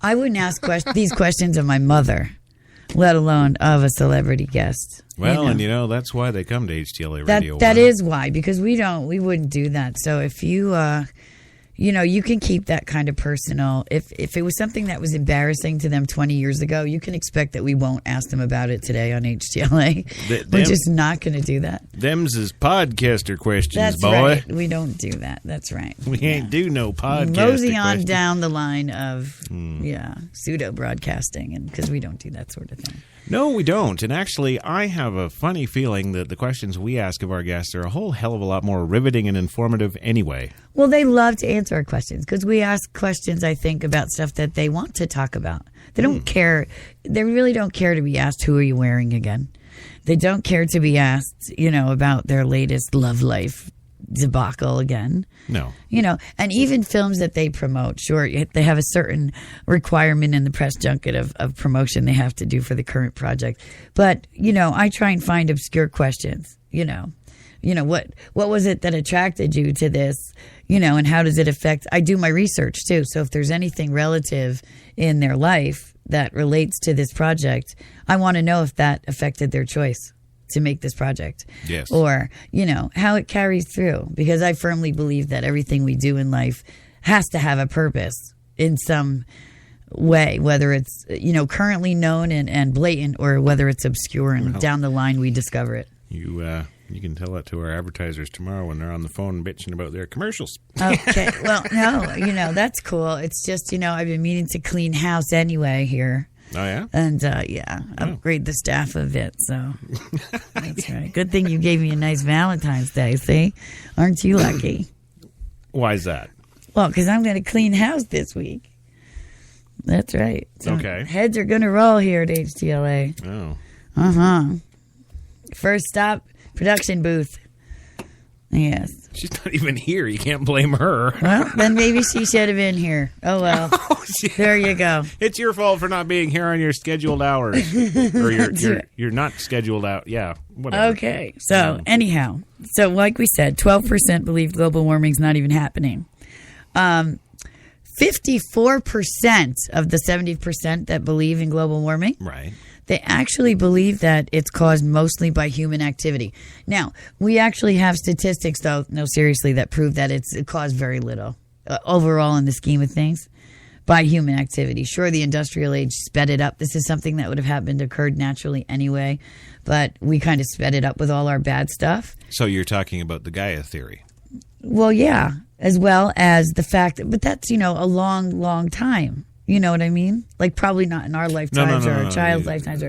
I wouldn't ask these questions of my mother, let alone of a celebrity guest. Well, and that's why they come to HTLA Radio. That is why, because we wouldn't do that. So if you, you can keep that kind of personal. If it was something that was embarrassing to them 20 years ago, you can expect that we won't ask them about it today on HTLA. We're just not going to do that. Them's is podcaster questions, That's boy. right. We don't do that. That's right. We ain't do no podcaster Mosey on questions. down the line of, pseudo broadcasting, and because we don't do that sort of thing. No, we don't. And actually, I have a funny feeling that the questions we ask of our guests are a whole hell of a lot more riveting and informative anyway. Well, they love to answer our questions because we ask questions, I think, about stuff that they want to talk about. They don't care. They really don't care to be asked, who are you wearing again? They don't care to be asked, about their latest love life debacle again. No. And even films that they promote, sure, they have a certain requirement in the press junket of promotion they have to do for the current project. But, I try and find obscure questions, what was it that attracted you to this, and how does it affect? I do my research too. So if there's anything relative in their life that relates to this project, I want to know if that affected their choice to make this project. Yes. Or, how it carries through. Because I firmly believe that everything we do in life has to have a purpose in some way, whether it's, currently known and blatant, or whether it's obscure and down the line we discover it. You can tell that to our advertisers tomorrow when they're on the phone bitching about their commercials. Okay. Well, no, that's cool. It's just, I've been meaning to clean house anyway here. Oh, yeah? And, upgrade the staff a bit, so that's right. Good thing you gave me a nice Valentine's Day, see? Aren't you lucky? Why is that? Well, because I'm going to clean house this week. That's right. So okay. Heads are going to roll here at HTLA. Oh. Uh-huh. First stop, production booth. Yes. She's not even here. You can't blame her. Well, then maybe she should have been here. Oh, well. There you go. It's your fault for not being here on your scheduled hours. Or you're not scheduled out. Yeah, whatever. Okay. So, anyhow. So, like we said, 12% believe global warming's not even happening. 54% of the 70% that believe in global warming. Right. They actually believe that it's caused mostly by human activity. Now, we actually have statistics, though, no, seriously, that prove that it caused very little overall in the scheme of things by human activity. Sure, the industrial age sped it up. This is something that would have occurred naturally anyway, but we kind of sped it up with all our bad stuff. So you're talking about the Gaia theory. Well, yeah, as well as the fact that, but that's, a long, long time. You know what I mean? Like probably not in our lifetimes or our child's lifetimes.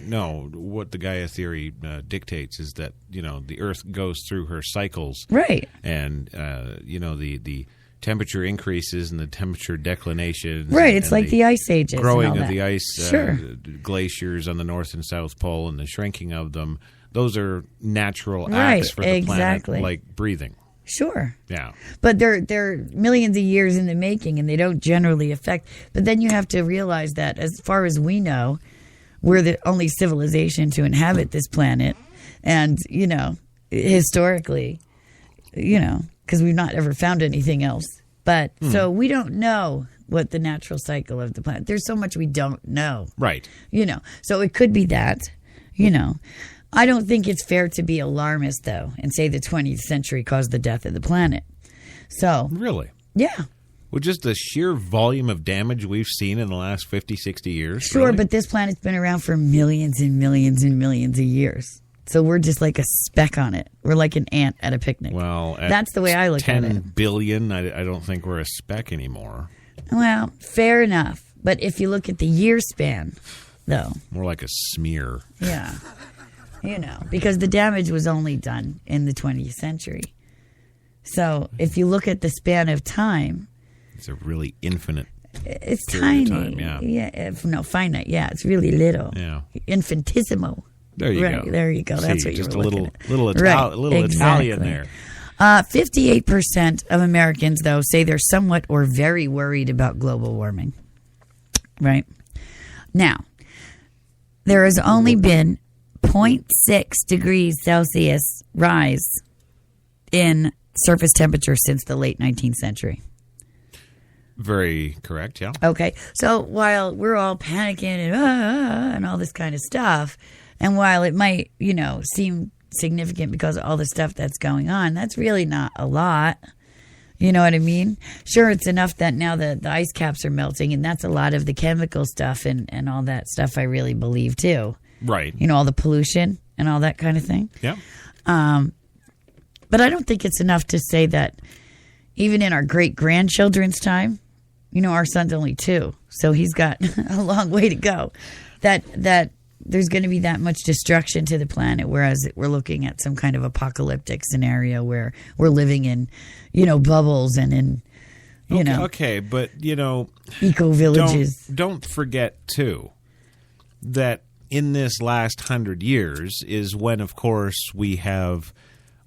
No, what the Gaia theory dictates is that, the Earth goes through her cycles. Right. And, the temperature increases and the temperature declination. Right. It's like the ice ages. Growing and all of that. the ice glaciers on the North and South Pole and the shrinking of them. Those are natural acts for the planet, like breathing. Sure. Yeah. But they're millions of years in the making, and they don't generally affect. But then you have to realize that as far as we know, we're the only civilization to inhabit this planet. And, historically, because we've not ever found anything else But so we don't know what the natural cycle of the planet. There's so much we don't know. Right. So it could be that, I don't think it's fair to be alarmist, though, and say the 20th century caused the death of the planet. So. Really? Yeah. With just the sheer volume of damage we've seen in the last 50, 60 years? Sure, really? But this planet's been around for millions and millions and millions of years. So we're just like a speck on it. We're like an ant at a picnic. Well, that's the way I look at it. 10 billion, I don't think we're a speck anymore. Well, fair enough. But if you look at the year span, though. More like a smear. Yeah. Because the damage was only done in the 20th century. So if you look at the span of time. It's a really infinite. It's tiny. Time, yeah. Finite. Yeah, it's really little. Yeah. Infinitesimal. There you go. There you go. That's what just you were looking at. Little Italian there. 58% of Americans, though, say they're somewhat or very worried about global warming. Right? Now, there has only been 0.6 degrees Celsius rise in surface temperature since the late 19th century. Very correct, yeah. Okay. So while we're all panicking and all this kind of stuff, and while it might, seem significant because of all the stuff that's going on, that's really not a lot. You know what I mean? Sure, it's enough that now the ice caps are melting, and that's a lot of the chemical stuff and all that stuff I really believe, too. Right. All the pollution and all that kind of thing. Yeah. But I don't think it's enough to say that even in our great-grandchildren's time, our son's only 2, so he's got a long way to go, that there's going to be that much destruction to the planet, whereas we're looking at some kind of apocalyptic scenario where we're living in, bubbles and in, Okay, but, eco-villages. Don't forget, too, that in this last 100 years is when, of course, we have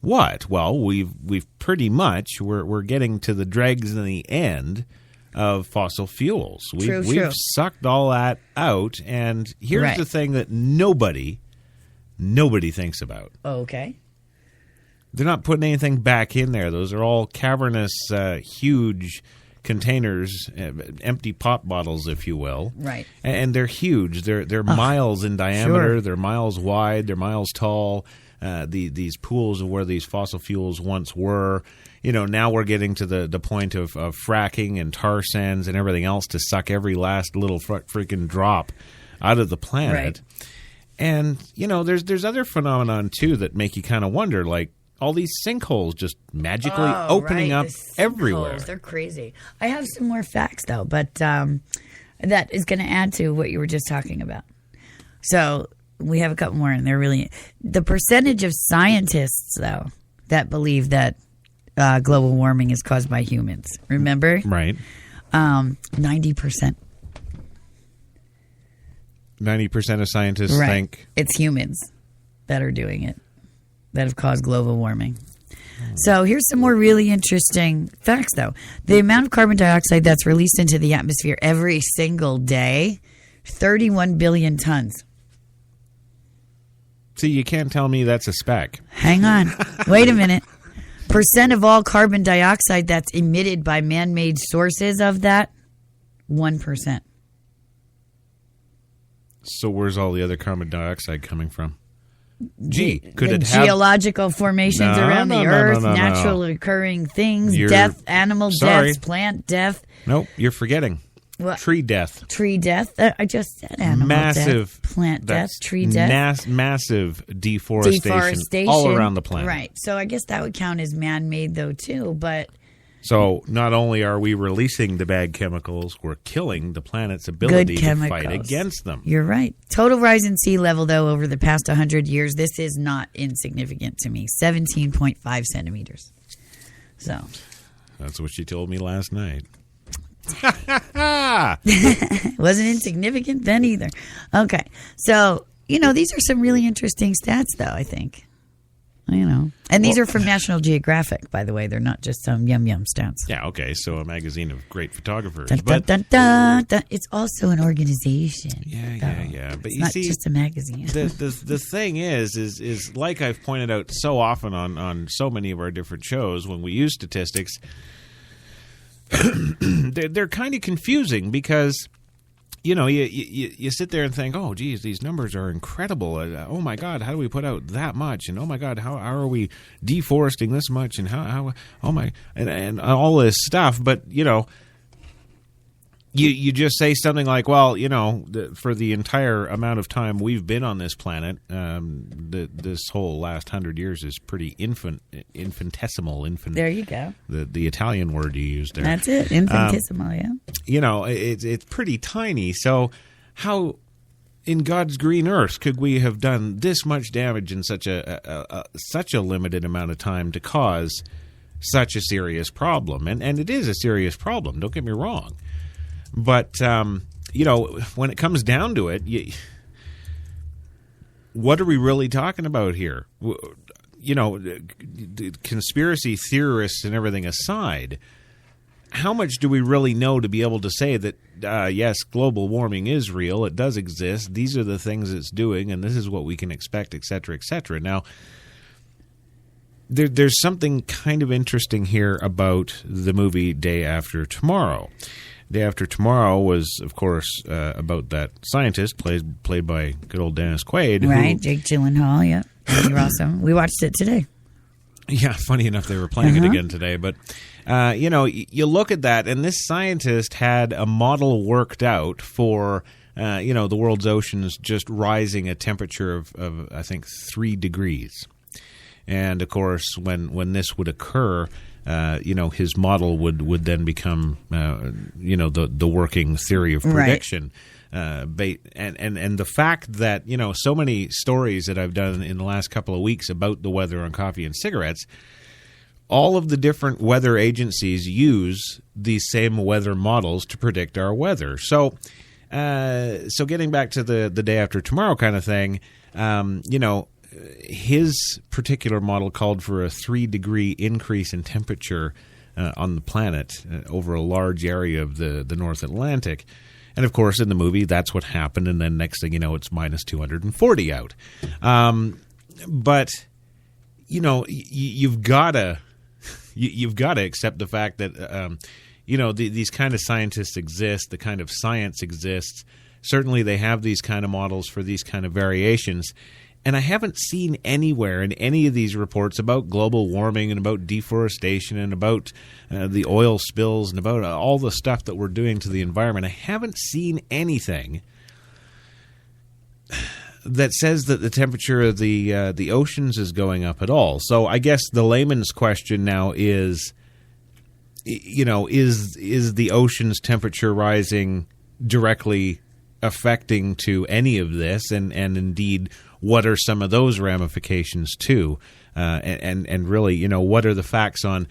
what? Well, we've pretty much, we're getting to the dregs in the end of fossil fuels. We've sucked all that out, and here's the thing that nobody thinks about. Okay. They're not putting anything back in there. Those are all cavernous, huge containers, empty pop bottles, if you will. Right. And they're huge. They're miles in diameter. They're miles wide. They're miles tall. These pools of where these fossil fuels once were. Now we're getting to the point of fracking and tar sands and everything else to suck every last little freaking drop out of the planet. Right. And, there's other phenomenon, too, that make you kind of wonder, like all these sinkholes just magically opening up everywhere. They're crazy. I have some more facts, though, but that is going to add to what you were just talking about. So we have a couple more, and they're really – the percentage of scientists, though, that believe that global warming is caused by humans. Remember? Right. 90%. 90% of scientists think it's humans that are doing it, that have caused global warming. So here's some more really interesting facts, though. The amount of carbon dioxide that's released into the atmosphere every single day, 31 billion tons. See, you can't tell me that's a speck. Hang on. Wait a minute. Percent of all carbon dioxide that's emitted by man-made sources of that, 1%. So where's all the other carbon dioxide coming from? Gee, could it have geological formations around the earth, natural occurring things, death, animal deaths, plant death? Nope, you're forgetting. What? Tree death. Tree death. I just said animal death, plant death, tree death. Massive deforestation all around the planet. Right. So I guess that would count as man-made, though, too. But so not only are we releasing the bad chemicals, we're killing the planet's ability to fight against them. You're right. Total rise in sea level, though, over the past 100 years, this is not insignificant to me. 17.5 centimeters. So that's what she told me last night. Wasn't insignificant then either. Okay. So, these are some really interesting stats, though, I think. And these are from National Geographic, by the way. They're not just some yum-yum stats. Yeah, okay. So a magazine of great photographers. Dun, dun, dun, dun, dun. It's also an organization. Yeah. But it's you not see, just a magazine. The thing is like I've pointed out so often on so many of our different shows when we use statistics, they're kind of confusing because, you sit there and think, oh, geez, these numbers are incredible. Oh, my God, how do we put out that much? And, oh, my God, how are we deforesting this much? And and all this stuff. But, you just say something like, well, for the entire amount of time we've been on this planet, this whole last 100 years is pretty infinitesimal. There you go. The Italian word you used there. That's it, infinitesimal, yeah. It's pretty tiny. So how in God's green earth could we have done this much damage in such a limited amount of time to cause such a serious problem? And it is a serious problem, don't get me wrong. But, when it comes down to it, what are we really talking about here? Conspiracy theorists and everything aside, how much do we really know to be able to say that, yes, global warming is real, it does exist, these are the things it's doing, and this is what we can expect, et cetera, et cetera. Now, there's something kind of interesting here about the movie Day After Tomorrow. Day After Tomorrow was, of course, about that scientist played by good old Dennis Quaid. Right, Jake Gyllenhaal, yeah. You're awesome. We watched it today. Yeah, funny enough, they were playing it again today. But, you look at that, and this scientist had a model worked out for, the world's oceans just rising a temperature of I think, 3 degrees. And, of course, when this would occur, his model would then become, the working theory of prediction. Right. And the fact that, so many stories that I've done in the last couple of weeks about the weather on coffee and cigarettes, all of the different weather agencies use these same weather models to predict our weather. So getting back to the Day After Tomorrow kind of thing, his particular model called for a 3-degree increase in temperature on the planet over a large area of the North Atlantic. And, of course, in the movie, that's what happened. And then next thing you know, it's minus 240 out. But, you've got to accept the fact that, these kind of scientists exist, the kind of science exists. Certainly they have these kind of models for these kind of variations. And I haven't seen anywhere in any of these reports about global warming and about deforestation and about the oil spills and about all the stuff that we're doing to the environment. I haven't seen anything that says that the temperature of the oceans is going up at all. So I guess the layman's question now is, is the ocean's temperature rising directly affecting to any of this? And indeed, what are some of those ramifications too? And really, what are the facts on,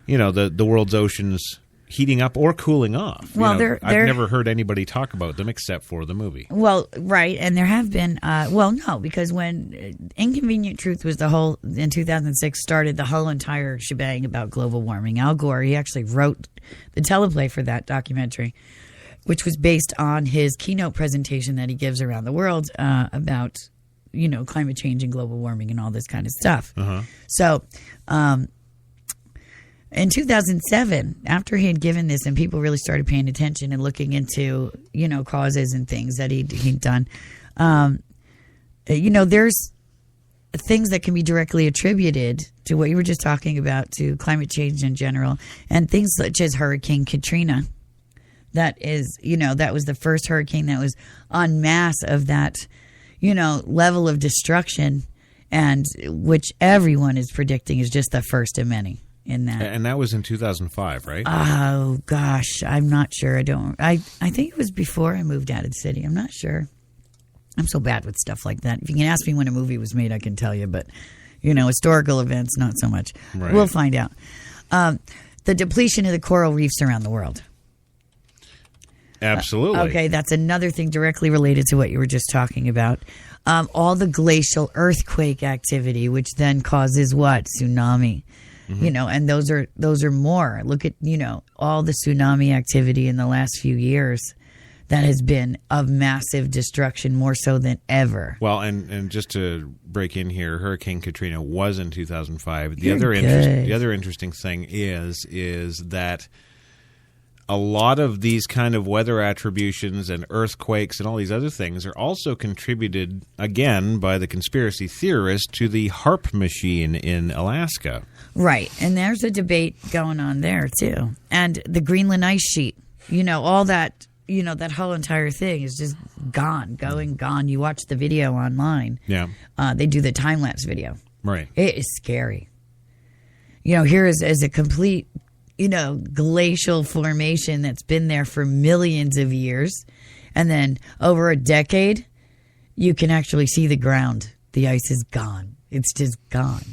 the world's oceans heating up or cooling off? Well, I've never heard anybody talk about them except for the movie. Well, right, and there have been. No, because when Inconvenient Truth was in 2006 started the whole entire shebang about global warming. Al Gore, he actually wrote the teleplay for that documentary, which was based on his keynote presentation that he gives around the world about, climate change and global warming and all this kind of stuff. Uh-huh. So in 2007, after he had given this and people really started paying attention and looking into, causes and things that he'd done, there's things that can be directly attributed to what you were just talking about, to climate change in general, and things such as Hurricane Katrina. That is, that was the first hurricane that was en masse of that, level of destruction, and which everyone is predicting is just the first of many in that. And that was in 2005, right? Oh, gosh. I'm not sure. I think it was before I moved out of the city. I'm not sure. I'm so bad with stuff like that. If you can ask me when a movie was made, I can tell you. But, historical events, not so much. Right. We'll find out. The depletion of the coral reefs around the world. Absolutely. Okay, that's another thing directly related to what you were just talking about. All the glacial earthquake activity, which then causes what? Tsunami. Mm-hmm. And those are more. Look at, all the tsunami activity in the last few years that has been of massive destruction, more so than ever. Well, and just to break in here, Hurricane Katrina was in 2005. The You're other interesting thing is that a lot of these kind of weather attributions and earthquakes and all these other things are also contributed, again, by the conspiracy theorists to the HAARP machine in Alaska. Right. And there's a debate going on there, too. And the Greenland ice sheet, all that, that whole entire thing is just gone. You watch the video online. Yeah. They do the time-lapse video. Right. It is scary. Here is a complete, glacial formation that's been there for millions of years. And then over a decade, you can actually see the ground. The ice is gone. It's just gone.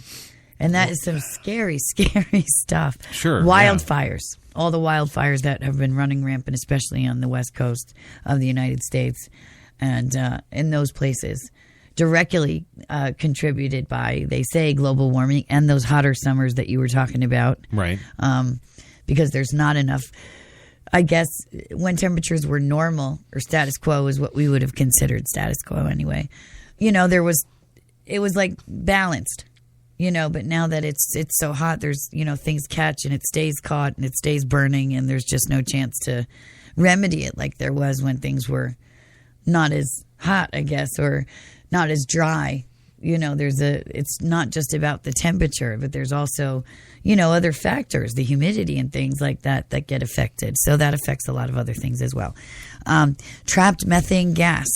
And that is some scary, scary stuff. Sure. Wildfires. Yeah. All the wildfires that have been running rampant, especially on the west coast of the United States and in those places. Directly contributed by, they say, global warming and those hotter summers that you were talking about. Right. Because there's not enough, I guess, when temperatures were normal or status quo is what we would have considered status quo anyway. It was like balanced, but now that it's so hot, there's, things catch and it stays caught and it stays burning and there's just no chance to remedy it like there was when things were not as hot, I guess, or not as dry. It's not just about the temperature, but there's also, other factors, the humidity and things like that get affected. So that affects a lot of other things as well. Trapped methane gas,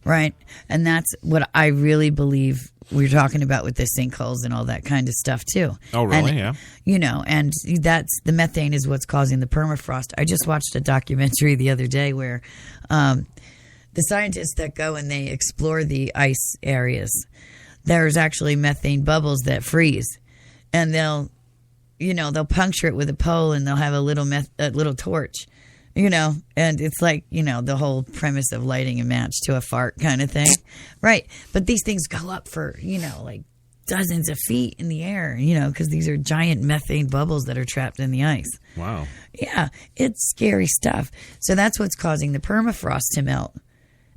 right? And that's what I really believe we're talking about with the sinkholes and all that kind of stuff too. Oh, really? And, yeah. And that's the methane is what's causing the permafrost. I just watched a documentary the other day where, the scientists that go and they explore the ice areas, there's actually methane bubbles that freeze, and they'll puncture it with a pole and they'll have a little torch, and it's like, the whole premise of lighting a match to a fart kind of thing. Right. But these things go up for, like dozens of feet in the air, because these are giant methane bubbles that are trapped in the ice. Wow. Yeah. It's scary stuff. So that's what's causing the permafrost to melt.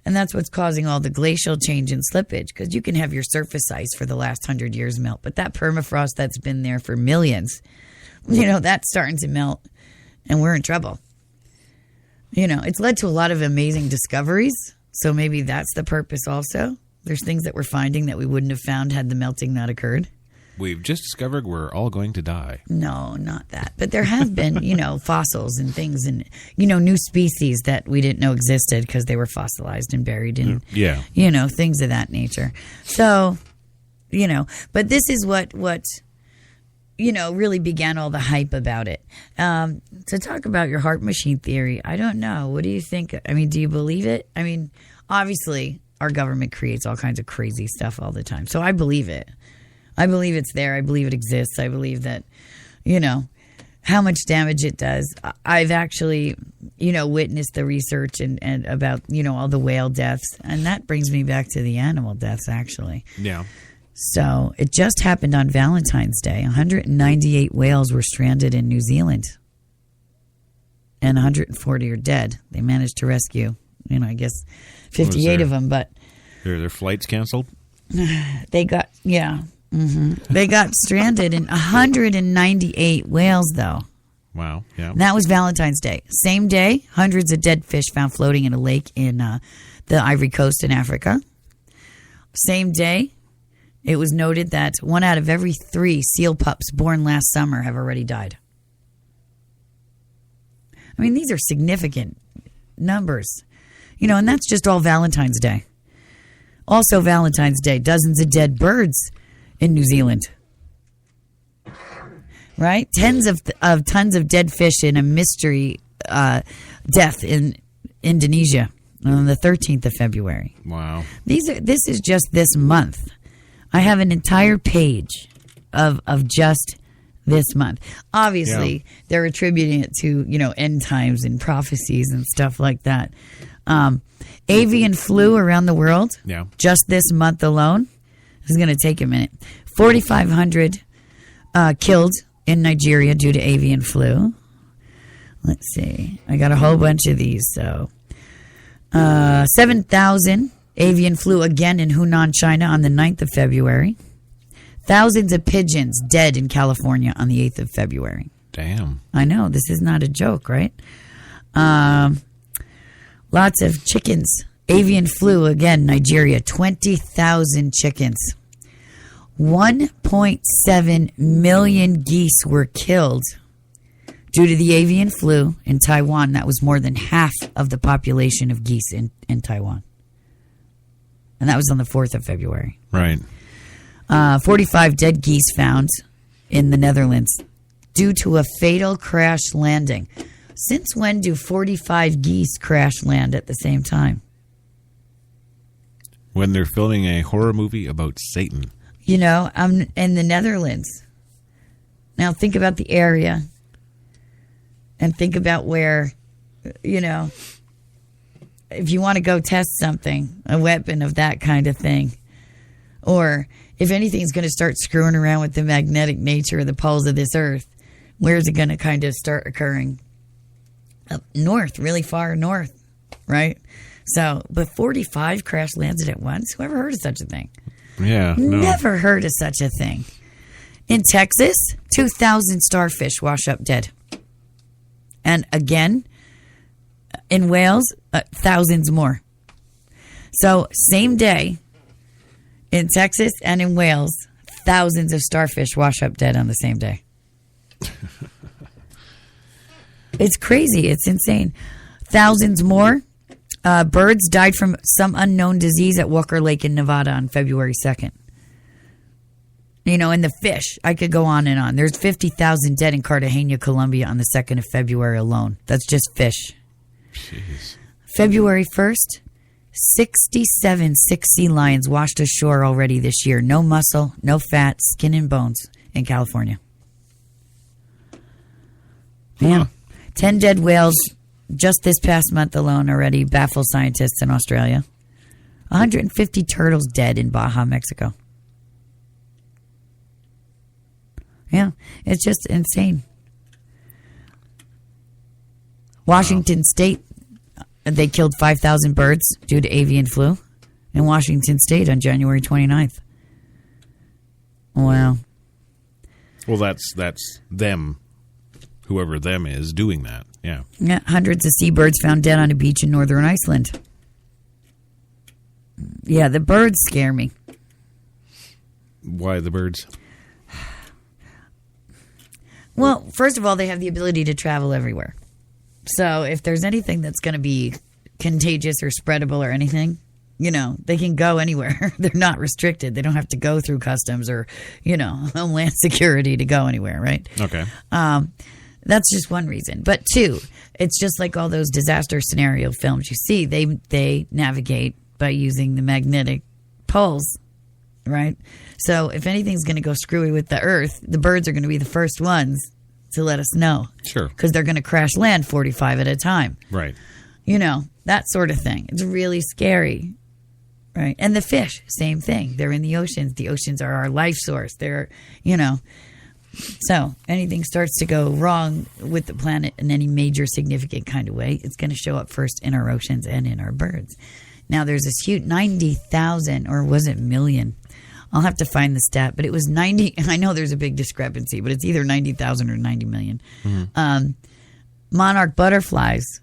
And that's what's causing all the glacial change and slippage, because you can have your surface ice for the last 100 years melt, but that permafrost that's been there for millions, that's starting to melt, and we're in trouble. It's led to a lot of amazing discoveries, so maybe that's the purpose also. There's things that we're finding that we wouldn't have found had the melting not occurred. We've just discovered we're all going to die. No, not that. But there have been, fossils and things and, new species that we didn't know existed because they were fossilized and buried in, things of that nature. So, but this is what really began all the hype about it. To talk about your HAARP machine theory, I don't know. What do you think? I mean, do you believe it? I mean, obviously, our government creates all kinds of crazy stuff all the time. So I believe it. I believe it's there. I believe it exists. I believe that, how much damage it does. I've actually, witnessed the research and about, all the whale deaths. And that brings me back to the animal deaths, actually. Yeah. So it just happened on Valentine's Day. 198 whales were stranded in New Zealand. And 140 are dead. They managed to rescue, I guess 58 of them. But their flights canceled? They got, They got stranded in 198 whales, though. Wow. Yeah. That was Valentine's Day. Same day, hundreds of dead fish found floating in a lake in the Ivory Coast in Africa. Same day, it was noted that 1 out of every 3 seal pups born last summer have already died. I mean, these are significant numbers. And that's just all Valentine's Day. Also Valentine's Day, dozens of dead birds in New Zealand. Right? Tons of dead fish in a mystery death in Indonesia on the 13th of February. Wow. This is just this month. I have an entire page of just this month. Obviously, they're attributing it to, end times and prophecies and stuff like that. Avian flu around the world, just this month alone, this is going to take a minute. 4,500 killed in Nigeria due to avian flu. Let's see. I got a whole bunch of these. So 7,000 avian flu again in Hunan, China on the 9th of February. Thousands of pigeons dead in California on the 8th of February. Damn. I know. This is not a joke, right? Lots of chickens. Avian flu, again, Nigeria, 20,000 chickens. 1.7 million geese were killed due to the avian flu in Taiwan. That was more than half of the population of geese in Taiwan. And that was on the 4th of February. Right. 45 dead geese found in the Netherlands due to a fatal crash landing. Since when do 45 geese crash land at the same time? When they're filming a horror movie about Satan. You know, I'm in the Netherlands. Now think about the area and think about where, you know, if you want to go test something, a weapon of that kind of thing, or if anything's going to start screwing around with the magnetic nature of the poles of this earth, where's it going to kind of start occurring? Up north, really far north, right? So, but 45 crash landed at once? Who ever heard of such a thing? Yeah, no. Never heard of such a thing. In Texas, 2,000 starfish wash up dead. And again, in Wales, thousands more. So, same day, in Texas and in Wales, thousands of starfish wash up dead on the same day. It's crazy. It's insane. Thousands more. Birds died from some unknown disease at Walker Lake in Nevada on February 2nd. You know, and the fish, I could go on and on. There's 50,000 dead in Cartagena, Colombia on the 2nd of February alone. That's just fish. Jeez. February 1st, 67 sea lions washed ashore already this year. No muscle, no fat, skin and bones in California. Yeah. 10 dead whales just this past month alone already baffle scientists in Australia. 150 turtles dead in Baja, Mexico. Yeah, it's just insane. Washington State, they killed 5,000 birds due to avian flu in Washington State on January 29th. Wow. Well, that's them, whoever them is, doing that. Yeah. Yeah, hundreds of seabirds found dead on a beach in northern Iceland. Yeah, the birds scare me. Why the birds? Well, first of all, they have the ability to travel everywhere. So if there's anything that's going to be contagious or spreadable or anything, you know, they can go anywhere. They're not restricted. They don't have to go through customs or, you know, Homeland Security to go anywhere, right? Okay. That's just one reason. But two, it's just like all those disaster scenario films you see. They navigate by using the magnetic poles, right? So if anything's going to go screwy with the Earth, the birds are going to be the first ones to let us know. Sure. Because they're going to crash land 45 at a time. Right. You know, that sort of thing. It's really scary. Right. And the fish, same thing. They're in the oceans. The oceans are our life source. They're, you know. So anything starts to go wrong with the planet in any major significant kind of way, it's going to show up first in our oceans and in our birds. Now, there's this huge 90,000, or was it million? I'll have to find the stat, but it was 90. I know there's a big discrepancy, but it's either 90,000 or 90 million. Mm-hmm. Monarch butterflies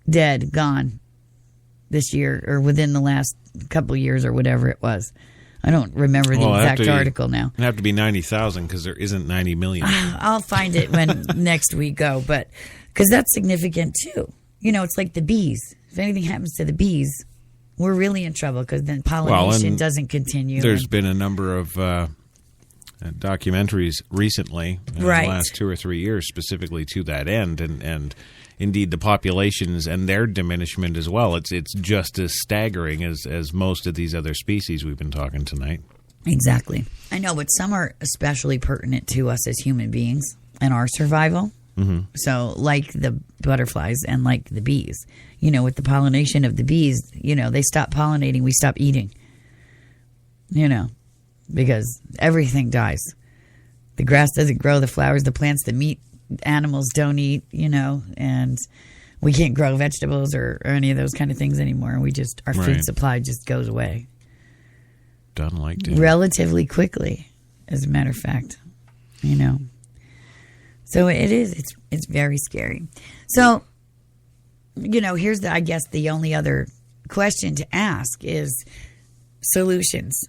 dead, gone this year, or within the last couple years, or whatever it was. I don't remember the exact article now. It'd have to be 90,000 because there isn't 90 million. I'll find it when next we go, but because that's significant too. You know, it's like the bees. If anything happens to the bees, we're really in trouble because then pollination doesn't continue. There's been a number of documentaries recently in the last 2 or 3 years specifically to that end, and indeed the populations and their diminishment as well. It's just as staggering as most of these other species we've been talking tonight. Exactly. I know, but some are especially pertinent to us as human beings and our survival. Mm-hmm. So like the butterflies and like the bees, you know, with the pollination of the bees, you know, they stop pollinating, we stop eating, you know, because everything dies. The grass doesn't grow, the flowers, the plants, the meat animals don't eat, you know, and we can't grow vegetables or any of those kind of things anymore. We just, our food supply just goes away. Done like that. Relatively quickly, as a matter of fact, you know. So it is. It's very scary. So, here's I guess the only other question to ask is solutions.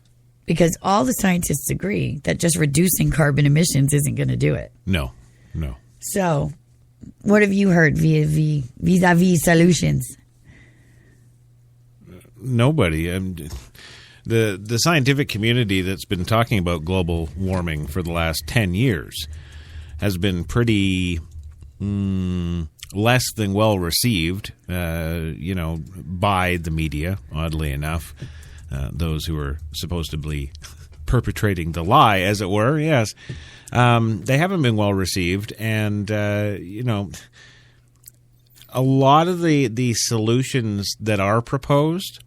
Because all the scientists agree that just reducing carbon emissions isn't going to do it. No. So, what have you heard vis-a-vis solutions? Nobody. The scientific community that's been talking about global warming for the last 10 years has been pretty less than well received, by the media, oddly enough. Those who are supposed to be perpetrating the lie, as it were, yes. They haven't been well received, and, a lot of the solutions that are proposed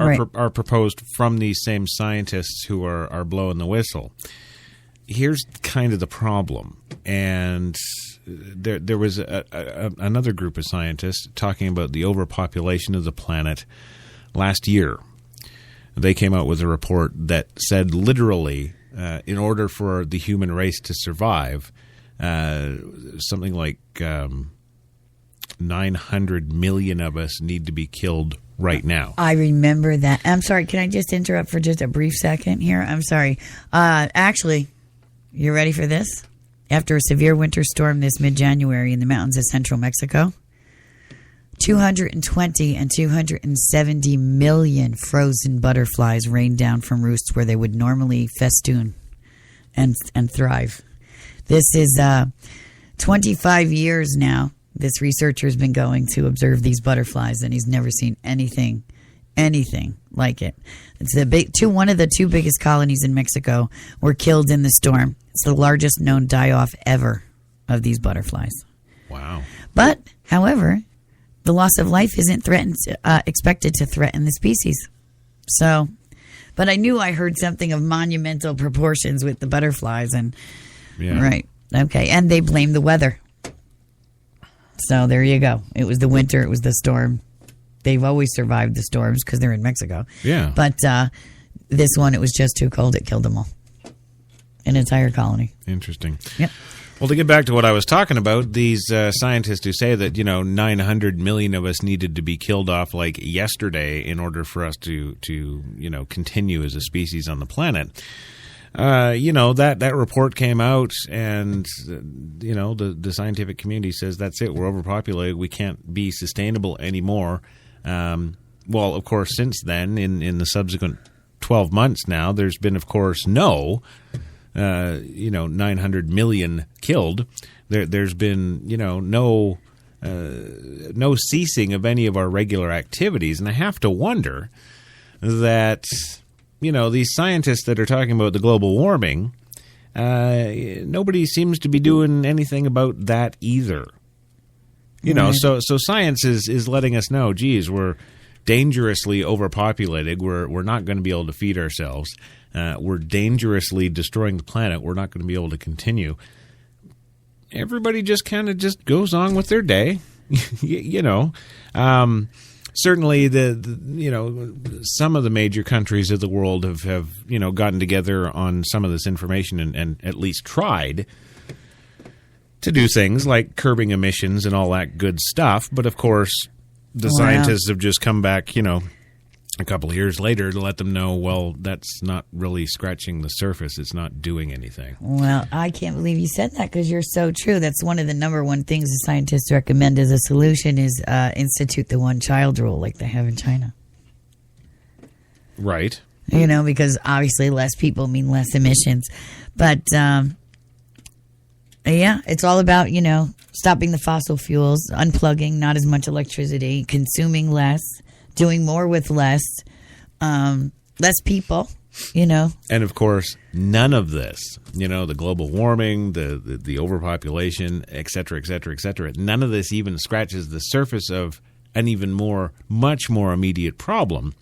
are proposed from these same scientists who are blowing the whistle. Here's kind of the problem, and there was another group of scientists talking about the overpopulation of the planet last year. They came out with a report that said literally, in order for the human race to survive, something like 900 million of us need to be killed right now. I remember that. I'm sorry. Can I just interrupt for just a brief second here? I'm sorry. Actually, you ready for this? After a severe winter storm this mid-January in the mountains of central Mexico, 220 and 270 million frozen butterflies rained down from roosts where they would normally festoon and thrive. This is 25 years now. This researcher has been going to observe these butterflies, and he's never seen anything like it. It's one of the two biggest colonies in Mexico were killed in the storm. It's the largest known die-off ever of these butterflies. Wow. But, however, the loss of life isn't expected to threaten the species. So, but I knew I heard something of monumental proportions with the butterflies, and right, okay, and they blame the weather. So there you go. It was the winter. It was the storm. They've always survived the storms because they're in Mexico. Yeah. But this one, it was just too cold. It killed them all. An entire colony. Interesting. Yep. Well, to get back to what I was talking about, these scientists who say that 900 million of us needed to be killed off like yesterday in order for us to continue as a species on the planet. That report came out, and the scientific community says that's it. We're overpopulated. We can't be sustainable anymore. Well, of course, since then, in the subsequent 12 months now, there's been, of course, no 900 million killed. There's been, no ceasing of any of our regular activities. And I have to wonder that, these scientists that are talking about the global warming, nobody seems to be doing anything about that either. So science is letting us know, geez, we're dangerously overpopulated. We're not going to be able to feed ourselves. We're dangerously destroying the planet. We're not going to be able to continue. Everybody just kind of just goes on with their day, Certainly, some of the major countries of the world have gotten together on some of this information and at least tried to do things like curbing emissions and all that good stuff. But of course, the scientists have just come back, a couple of years later to let them know, well, that's not really scratching the surface. It's not doing anything. Well, I can't believe you said that because you're so true. That's one of the number one things the scientists recommend as a solution is institute the one-child rule like they have in China. Right. Because obviously less people mean less emissions. But, it's all about, stopping the fossil fuels, unplugging, not as much electricity, consuming less, doing more with less people, And of course, none of this, the global warming, the overpopulation, et cetera, none of this even scratches the surface of an even much more immediate problem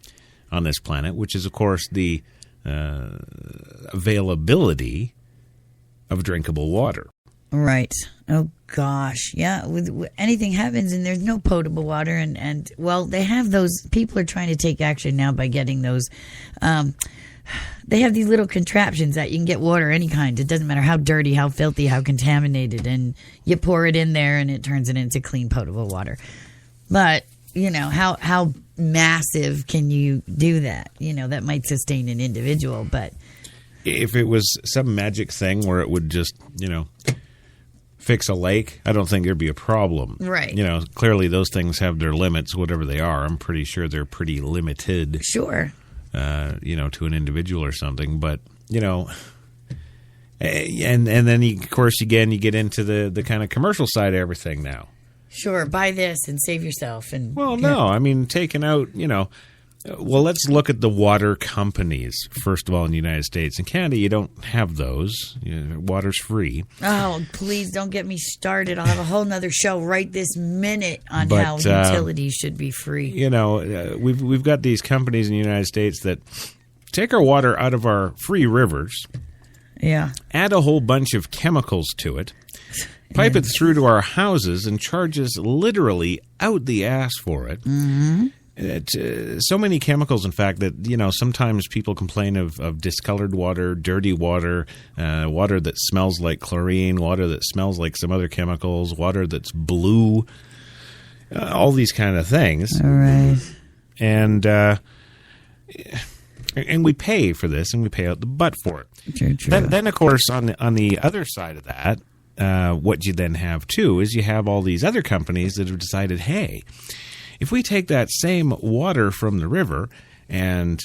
on this planet, which is, of course, the availability of drinkable water. Right. Oh, gosh. Yeah. With anything happens and there's no potable water. And they have those. People are trying to take action now by getting those they have these little contraptions that you can get water any kind. It doesn't matter how dirty, how filthy, how contaminated, and you pour it in there and it turns it into clean, potable water. But, how massive can you do that? That might sustain an individual, but if it was some magic thing where it would just, fix a lake, I don't think there'd be a problem. Right. Clearly those things have their limits, whatever they are. I'm pretty sure they're pretty limited. Sure. To an individual or something. But, and then, of course, again, you get into the kind of commercial side of everything now. Sure, buy this and save yourself. Well, no, I mean, taking out, well, let's look at the water companies, first of all, in the United States. In Canada, you don't have those. Water's free. Oh, please don't get me started. I'll have a whole nother show right this minute on how utilities should be free. We've got these companies in the United States that take our water out of our free rivers. Yeah. Add a whole bunch of chemicals to it. Pipe it through to our houses and charge us literally out the ass for it. Mm-hmm. So many chemicals, in fact, that, sometimes people complain of discolored water, dirty water, water that smells like chlorine, water that smells like some other chemicals, water that's blue, all these kind of things. All right. And we pay for this, and we pay out the butt for it. True. Then, of course, on the other side of that, what you then have, too, is you have all these other companies that have decided, hey, if we take that same water from the river and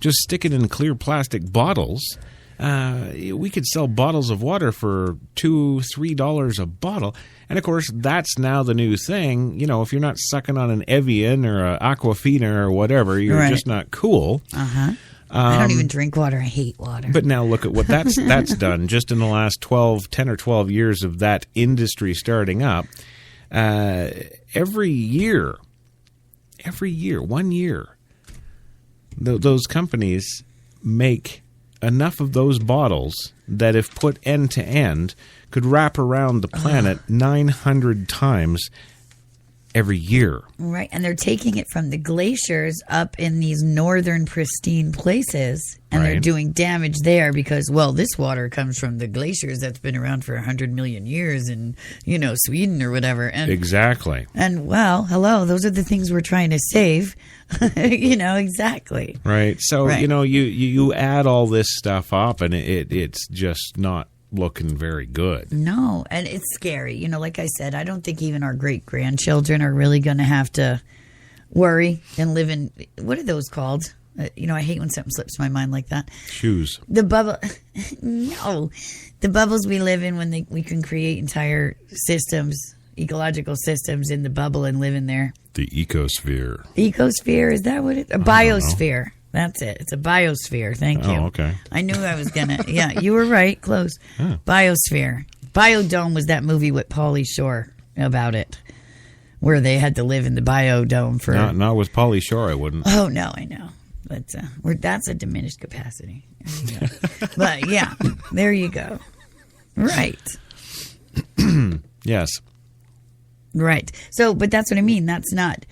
just stick it in clear plastic bottles, we could sell bottles of water for $2-3 a bottle. And, of course, that's now the new thing. If you're not sucking on an Evian or an Aquafina or whatever, you're just not cool. Uh-huh. I don't even drink water. I hate water. But now look at what that's done just in the last 10 or 12 years of that industry starting up. Every year, 1 year, those companies make enough of those bottles that if put end to end could wrap around the planet 900 times every year. Right, and they're taking it from the glaciers up in these northern pristine places, and they're doing damage there because, this water comes from the glaciers that's been around for 100 million years in, Sweden or whatever. And, exactly. And, hello, those are the things we're trying to save. Exactly. Right, so, you add all this stuff up, and it's just not looking very good. No, and it's scary. Like I said, I don't think even our great-grandchildren are really going to have to worry and live in, what are those called? I hate when something slips my mind like that. Shoes. The bubble. No. The bubbles we live in when we can create entire systems, ecological systems in the bubble and live in there. The ecosphere. Ecosphere, is that what it is? A biosphere. That's it. It's a biosphere. Thank you. Oh, okay. I knew I was going to. Yeah, you were right. Close. Huh. Biosphere. Biodome was that movie with Pauly Shore about it, where they had to live in the biodome for... Not with Pauly Shore, I wouldn't. Oh, no, I know. But that's a diminished capacity. But, yeah, there you go. Right. Yes. Right. So, but that's what I mean. That's not...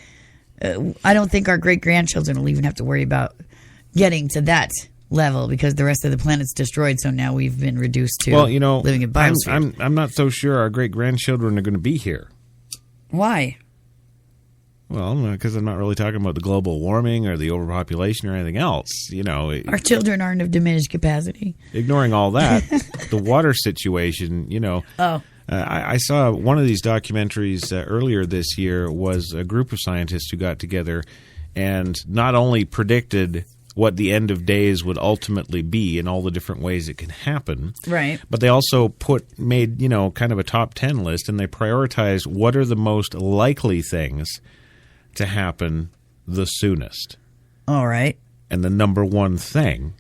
I don't think our great-grandchildren will even have to worry about getting to that level because the rest of the planet's destroyed, so now we've been reduced to living in biosphere. I'm not so sure our great-grandchildren are going to be here. Why? Well, because I'm not really talking about the global warming or the overpopulation or anything else. Our children aren't of diminished capacity. Ignoring all that, the water situation, Oh. I saw one of these documentaries earlier this year was a group of scientists who got together and not only predicted what the end of days would ultimately be in all the different ways it can happen. Right. But they also made kind of a top 10 list, and they prioritized what are the most likely things to happen the soonest. All right. And the number one thing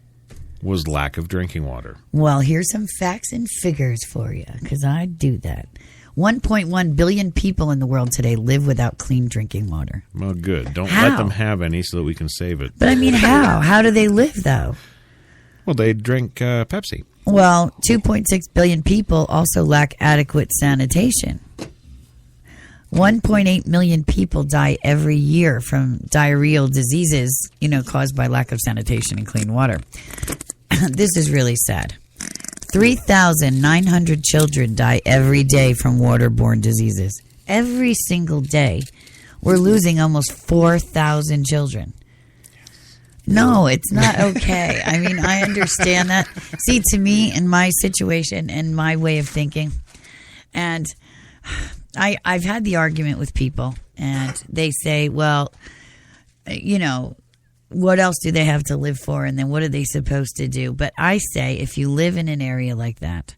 was lack of drinking water. Well, here's some facts and figures for you, because I do that. 1.1 billion people in the world today live without clean drinking water. Well, good. Don't How? let them have any so that we can save it. But I mean, how? How do they live, though? Well, they drink Pepsi. Well, 2.6 billion people also lack adequate sanitation. 1.8 million people die every year from diarrheal diseases, caused by lack of sanitation and clean water. This is really sad. 3,900 children die every day from waterborne diseases. Every single day, we're losing almost 4,000 children. No, it's not okay. I mean, I understand that. See, to me, in my situation and my way of thinking, and I've had the argument with people, and they say, well, what else do they have to live for? And then what are they supposed to do? But I say, if you live in an area like that,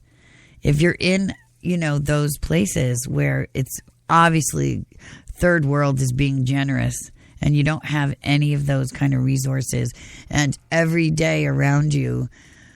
if you're in, those places where it's obviously third world is being generous and you don't have any of those kind of resources, and every day around you,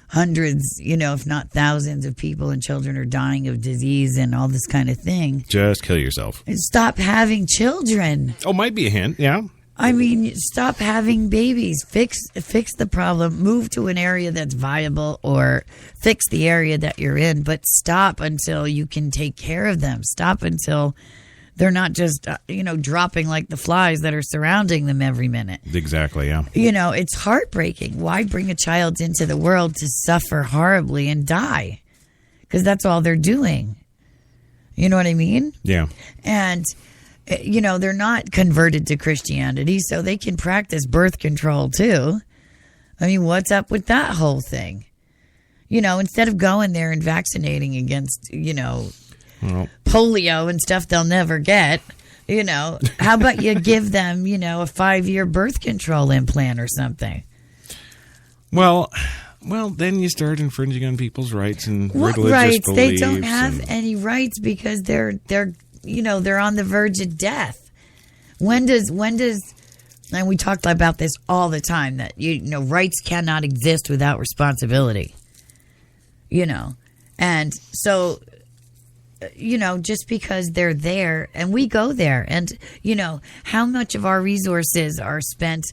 hundreds, if not thousands of people and children are dying of disease and all this kind of thing. Just kill yourself. Stop having children. Oh, might be a hint, yeah. I mean, stop having babies. Fix the problem. Move to an area that's viable, or fix the area that you're in. But stop until you can take care of them. Stop until they're not just, dropping like the flies that are surrounding them every minute. Exactly, yeah. It's heartbreaking. Why bring a child into the world to suffer horribly and die? Because that's all they're doing. You know what I mean? Yeah. And they're not converted to Christianity, so they can practice birth control too. I mean, what's up with that whole thing? Instead of going there and vaccinating against, polio and stuff they'll never get, how about you give them, a 5-year birth control implant or something? Well, then you start infringing on people's rights and religious rights? beliefs. They don't have any rights because they're on the verge of death. When does, and we talked about this all the time, that, rights cannot exist without responsibility. And so, just because they're there and we go there and, how much of our resources are spent,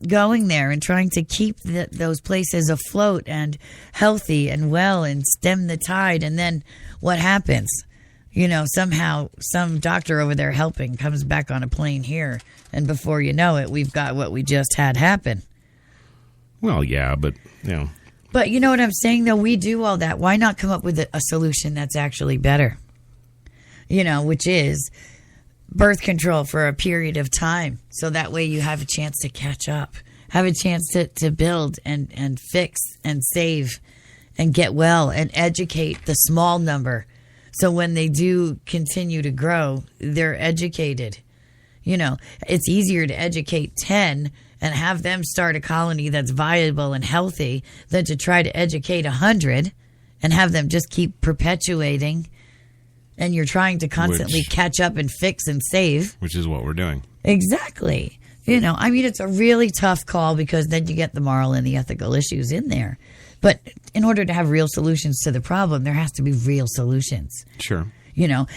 going there and trying to keep those places afloat and healthy and well and stem the tide. And then what happens? Somehow some doctor over there helping comes back on a plane here, and before you know it, we've got what we just had happen. Well, yeah, but, But you know what I'm saying, though? We do all that. Why not come up with a solution that's actually better? Which is birth control for a period of time. So that way you have a chance to catch up, have a chance to build and fix and save and get well and educate the small number. So when they do continue to grow, they're educated. It's easier to educate 10 and have them start a colony that's viable and healthy than to try to educate 100 and have them just keep perpetuating. And you're trying to constantly catch up and fix and save. Which is what we're doing. Exactly. It's a really tough call because then you get the moral and the ethical issues in there. But in order to have real solutions to the problem, there has to be real solutions. Sure.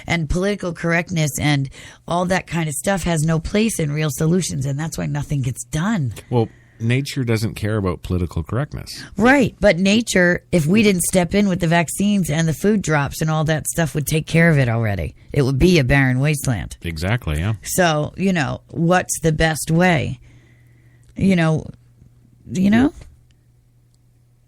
And political correctness and all that kind of stuff has no place in real solutions, and that's why nothing gets done. Well, nature doesn't care about political correctness. Right, but nature, if we didn't step in with the vaccines and the food drops and all that stuff, would take care of it already. It would be a barren wasteland. Exactly, yeah. So, what's the best way?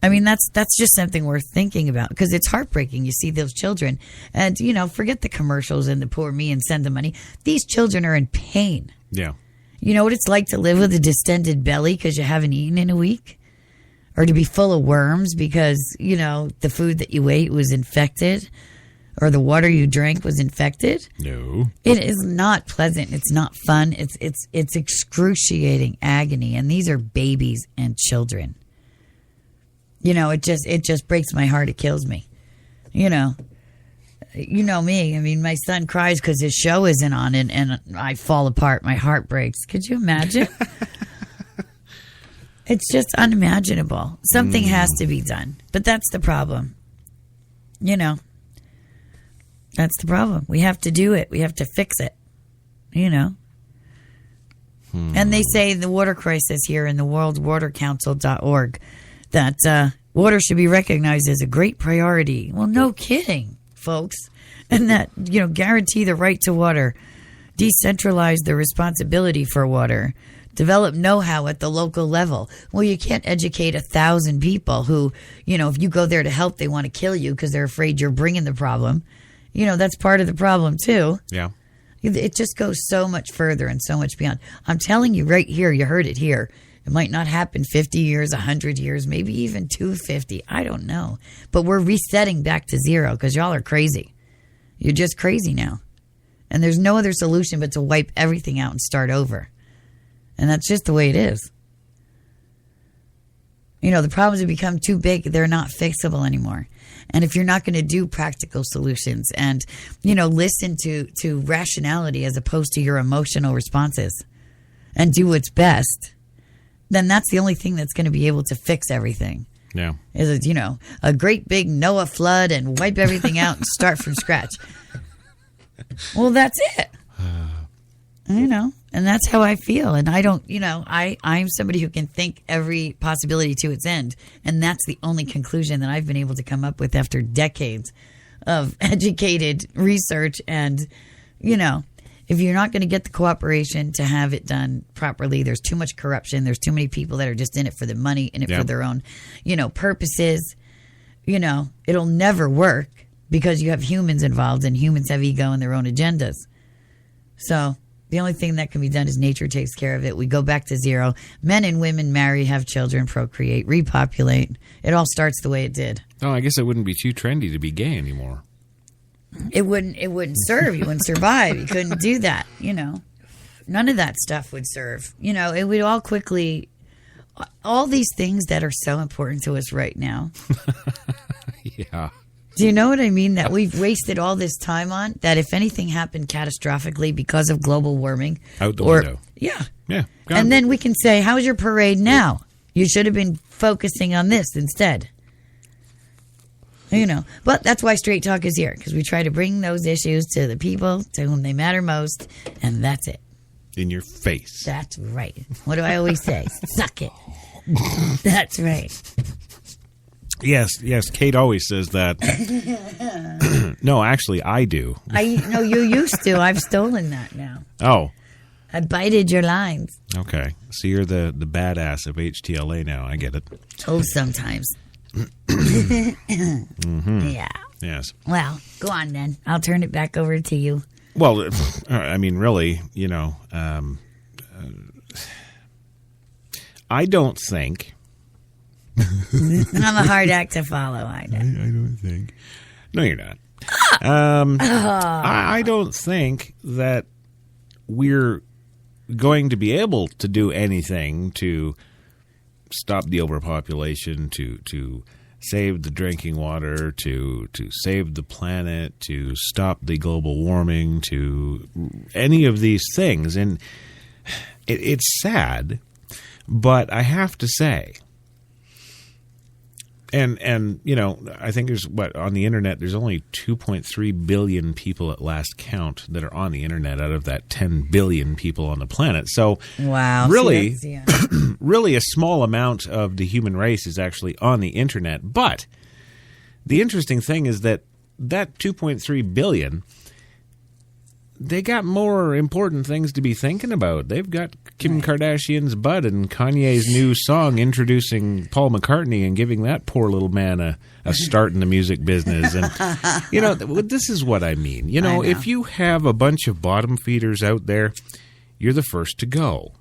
I mean, that's just something worth thinking about, because it's heartbreaking. You see those children and, forget the commercials and the poor me and send them money. These children are in pain. Yeah. You know what it's like to live with a distended belly because you haven't eaten in a week? Or to be full of worms because, the food that you ate was infected, or the water you drank was infected? No. It is not pleasant. It's not fun. It's excruciating agony. And these are babies and children. It just breaks my heart. It kills me. You know me. I mean, my son cries because his show isn't on, and I fall apart. My heart breaks. Could you imagine? It's just unimaginable. Something has to be done. But that's the problem. That's the problem. We have to do it. We have to fix it. And they say the water crisis here in the worldwatercouncil.org that water should be recognized as a great priority. Well, no kidding. folks, and that, guarantee the right to water, decentralize the responsibility for water, develop know-how at the local level. Well, you can't educate 1,000 people who, if you go there to help, they want to kill you because they're afraid you're bringing the problem. That's part of the problem too. Yeah. It just goes so much further and so much beyond. I'm telling you right here, you heard it here. It might not happen 50 years, 100 years, maybe even 250. I don't know. But we're resetting back to zero because y'all are crazy. You're just crazy now. And there's no other solution but to wipe everything out and start over. And that's just the way it is. The problems have become too big. They're not fixable anymore. And if you're not going to do practical solutions and, listen to rationality as opposed to your emotional responses and do what's best, then that's the only thing that's going to be able to fix everything. Yeah. Is, a great big Noah flood and wipe everything out and start from scratch. Well, that's it. And that's how I feel. And I don't, I'm somebody who can think every possibility to its end. And that's the only conclusion that I've been able to come up with after decades of educated research. And, if you're not going to get the cooperation to have it done properly, there's too much corruption. There's too many people that are just in it for the money, in it for their own, purposes. It'll never work because you have humans involved and humans have ego and their own agendas. So the only thing that can be done is nature takes care of it. We go back to zero. Men and women marry, have children, procreate, repopulate. It all starts the way it did. Oh, I guess it wouldn't be too trendy to be gay anymore. It wouldn't serve. You wouldn't survive. You couldn't do that. None of that stuff would serve. It would all quickly, all these things that are so important to us right now. Yeah. Do you know what I mean? That we've wasted all this time on, that if anything happened catastrophically because of global warming. Out the window. Yeah. Yeah. And then we can say, how's your parade now? You should have been focusing on this instead. But that's why Straight Talk is here, because we try to bring those issues to the people to whom they matter most, and that's it. In your face. That's right. What do I always say? Suck it. That's right. Yes. Kate always says that. No, actually, I do. No, you used to. I've stolen that now. Oh. I bited your lines. Okay. So you're the badass of HTLA now. I get it. Oh, sometimes. Mm-hmm. Yeah. Yes. Well, go on then. I'll turn it back over to you. Well, I mean, really, I don't think. I'm a hard act to follow, I know. I don't think. No, you're not. I don't think that we're going to be able to do anything to stop the overpopulation, to save the drinking water, to save the planet, to stop the global warming, to any of these things. And it's sad, but I have to say, and I think there's on the internet, there's only 2.3 billion people at last count that are on the internet out of that 10 billion people on the planet. So wow, really, really a small amount of the human race is actually on the internet. But the interesting thing is that 2.3 billion, they got more important things to be thinking about. They've got Kim Kardashian's butt and Kanye's new song introducing Paul McCartney and giving that poor little man a start in the music business. And, this is what I mean. I know. If you have a bunch of bottom feeders out there, you're the first to go.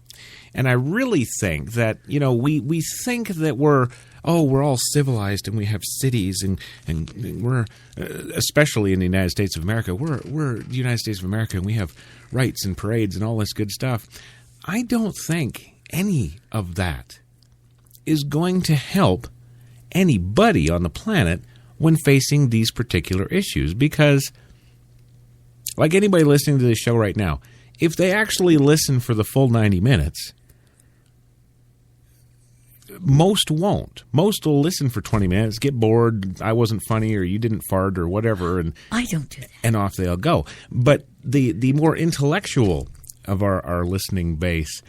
And I really think that, we think that we're all civilized and we have cities and we're, especially in the United States of America, we're the United States of America and we have rights and parades and all this good stuff. I don't think any of that is going to help anybody on the planet when facing these particular issues, because like anybody listening to this show right now, if they actually listen for the full 90 minutes, most won't. Most will listen for 20 minutes, get bored, I wasn't funny, or you didn't fart, or whatever, and I don't do that. And off they'll go. But the more intellectual of our listening base,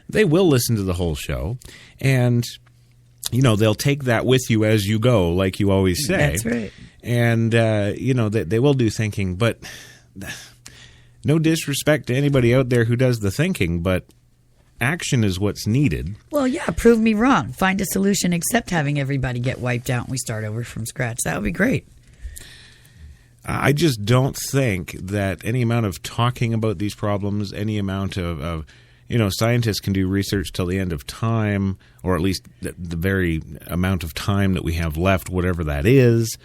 they will listen to the whole show. And they'll take that with you as you go, like you always say. That's right. And, they will do thinking, but no disrespect to anybody out there who does the thinking, but action is what's needed. Well, yeah, prove me wrong. Find a solution except having everybody get wiped out and we start over from scratch. That would be great. I just don't think that any amount of talking about these problems, any amount of scientists can do research till the end of time, or at least the very amount of time that we have left, whatever that is.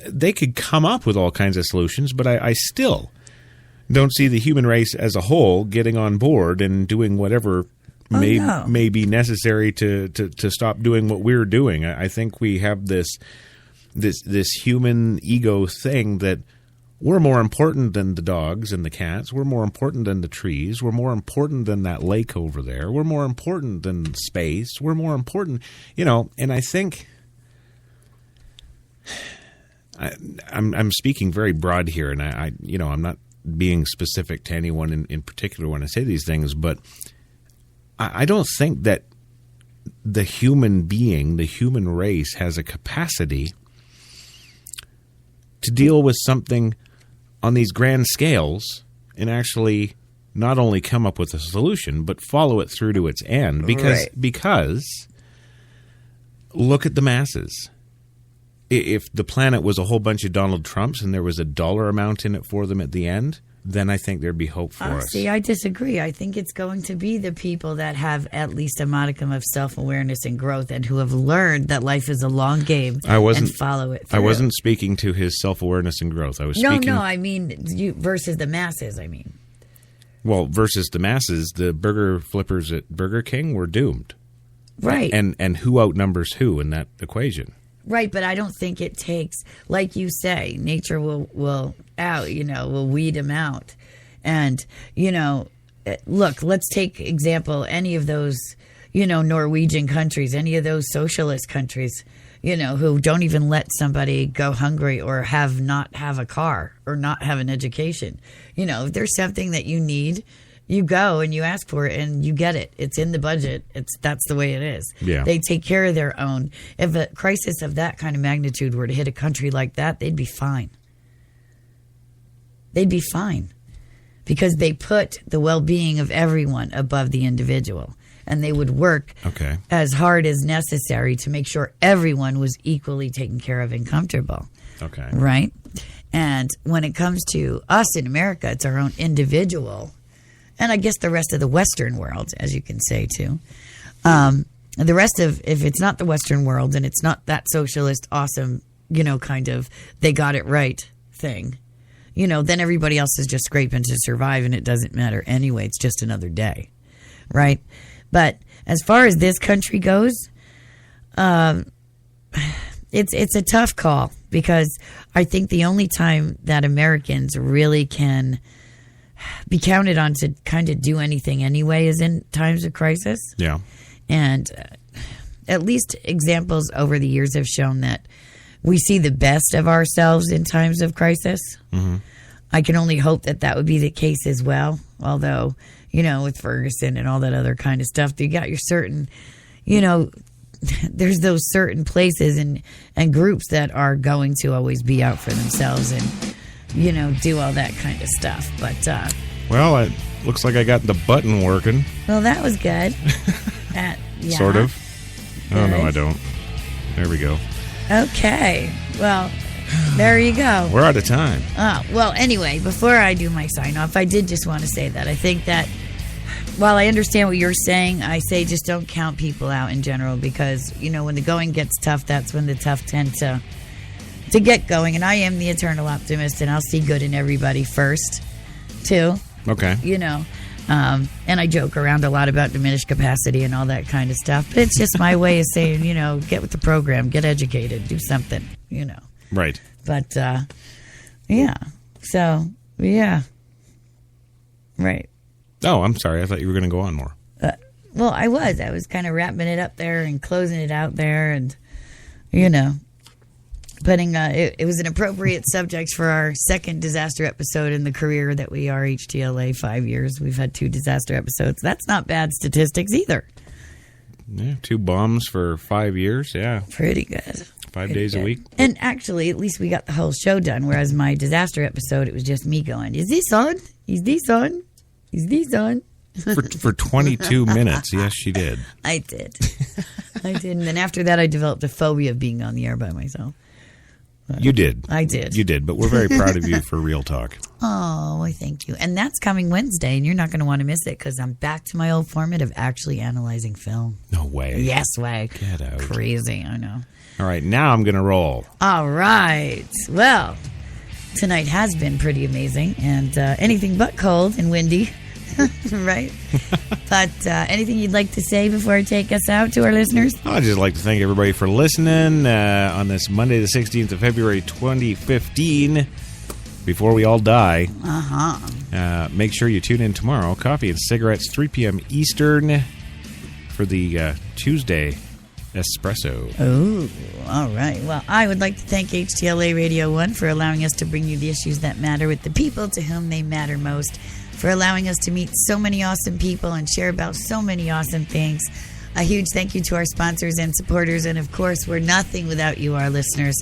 They could come up with all kinds of solutions, but I still don't see the human race as a whole getting on board and doing whatever may be necessary to stop doing what we're doing. I think we have this human ego thing that we're more important than the dogs and the cats. We're more important than the trees. We're more important than that lake over there. We're more important than space. We're more important, and I think I'm speaking very broad here, and I'm not being specific to anyone in particular when I say these things, but I don't think that the human being, the human race, has a capacity to deal with something on these grand scales and actually not only come up with a solution, but follow it through to its end. Because look at the masses. If the planet was a whole bunch of Donald Trumps and there was a dollar amount in it for them at the end, then I think there'd be hope for us. See, I disagree. I think it's going to be the people that have at least a modicum of self-awareness and growth and who have learned that life is a long game and follow it through. I wasn't speaking to his self-awareness and growth. I was speaking... No, I mean versus the masses, I mean. Well, versus the masses, the burger flippers at Burger King were doomed. Right. And who outnumbers who in that equation? Right, but I don't think it takes, like you say, nature will will weed them out. And, look, let's take example, any of those, Norwegian countries, any of those socialist countries, who don't even let somebody go hungry or not have a car or not have an education. If there's something that you need, you go and you ask for it and you get it. It's in the budget. That's the way it is. Yeah. They take care of their own. If a crisis of that kind of magnitude were to hit a country like that, they'd be fine. They'd be fine because they put the well-being of everyone above the individual. And they would work as hard as necessary to make sure everyone was equally taken care of and comfortable. Okay. Right? And when it comes to us in America, it's our own individual. And I guess the rest of the Western world, as you can say, too. The rest of, if it's not the Western world and it's not that socialist, awesome, kind of, they got it right thing, then everybody else is just scraping to survive and it doesn't matter anyway. It's just another day. Right? But as far as this country goes, it's a tough call because I think the only time that Americans really can be counted on to kind of do anything anyway is in times of crisis. Yeah. And at least examples over the years have shown that we see the best of ourselves in times of crisis. Mm-hmm. I can only hope that would be the case as well. Although, with Ferguson and all that other kind of stuff, you got your certain, there's those certain places and groups that are going to always be out for themselves and, do all that kind of stuff. But, well, it looks like I got the button working. Well, that was good. Yeah. Sort of. Good. Oh, no, I don't. There we go. Okay. Well, there you go. We're out of time. Well, anyway, before I do my sign off, I did just want to say that I think that while I understand what you're saying, I say just don't count people out in general because, when the going gets tough, that's when the tough tend to get going. And I am the eternal optimist, and I'll see good in everybody first, too. Okay. And I joke around a lot about diminished capacity and all that kind of stuff. But it's just my way of saying, get with the program, get educated, do something, Right. But, yeah. So, yeah. Right. Oh, I'm sorry. I thought you were going to go on more. Well, I was kind of wrapping it up there and closing it out there and, putting, it was an appropriate subject for our second disaster episode in the career that we are HTLA 5 years. We've had 2 disaster episodes. That's not bad statistics either. Yeah, 2 bombs for 5 years. Yeah. Pretty good. 5 days a week. And actually, at least we got the whole show done, whereas my disaster episode, it was just me going, is this on? Is this on? Is this on? For 22 minutes. Yes, she did. I did. And then after that, I developed a phobia of being on the air by myself. You did. I did. You did, but we're very proud of you for Real Talk. Oh, I thank you. And that's coming Wednesday, and you're not going to want to miss it because I'm back to my old format of actually analyzing film. No way. Yes way. Get out. Crazy, I know. All right, now I'm going to roll. All right. Well, tonight has been pretty amazing and anything but cold and windy, right? But anything you'd like to say before I take us out to our listeners? I'd just like to thank everybody for listening on this Monday, the 16th of February, 2015. Before we all die, make sure you tune in tomorrow. Coffee and cigarettes, 3 p.m. Eastern, for the Tuesday Espresso. Oh, all right. Well, I would like to thank HTLA Radio 1 for allowing us to bring you the issues that matter with the people to whom they matter most, for allowing us to meet so many awesome people and share about so many awesome things. A huge thank you to our sponsors and supporters, and of course, we're nothing without you, our listeners.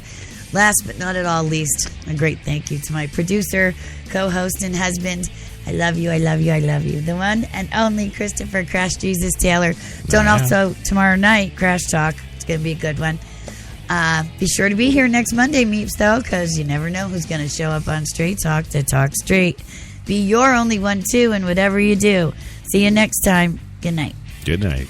Last but not at all least, a great thank you to my producer, co-host, and husband. I love you, I love you, I love you. The one and only Christopher Crash Jesus Taylor. Don't also, tomorrow night, Crash Talk. It's going to be a good one. Be sure to be here next Monday, Meeps, though, because you never know who's going to show up on Straight Talk to talk straight. Be your only one, too, in whatever you do. See you next time. Good night. Good night.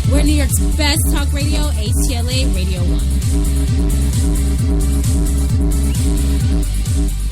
We're New York's best talk radio, HTLA Radio 1.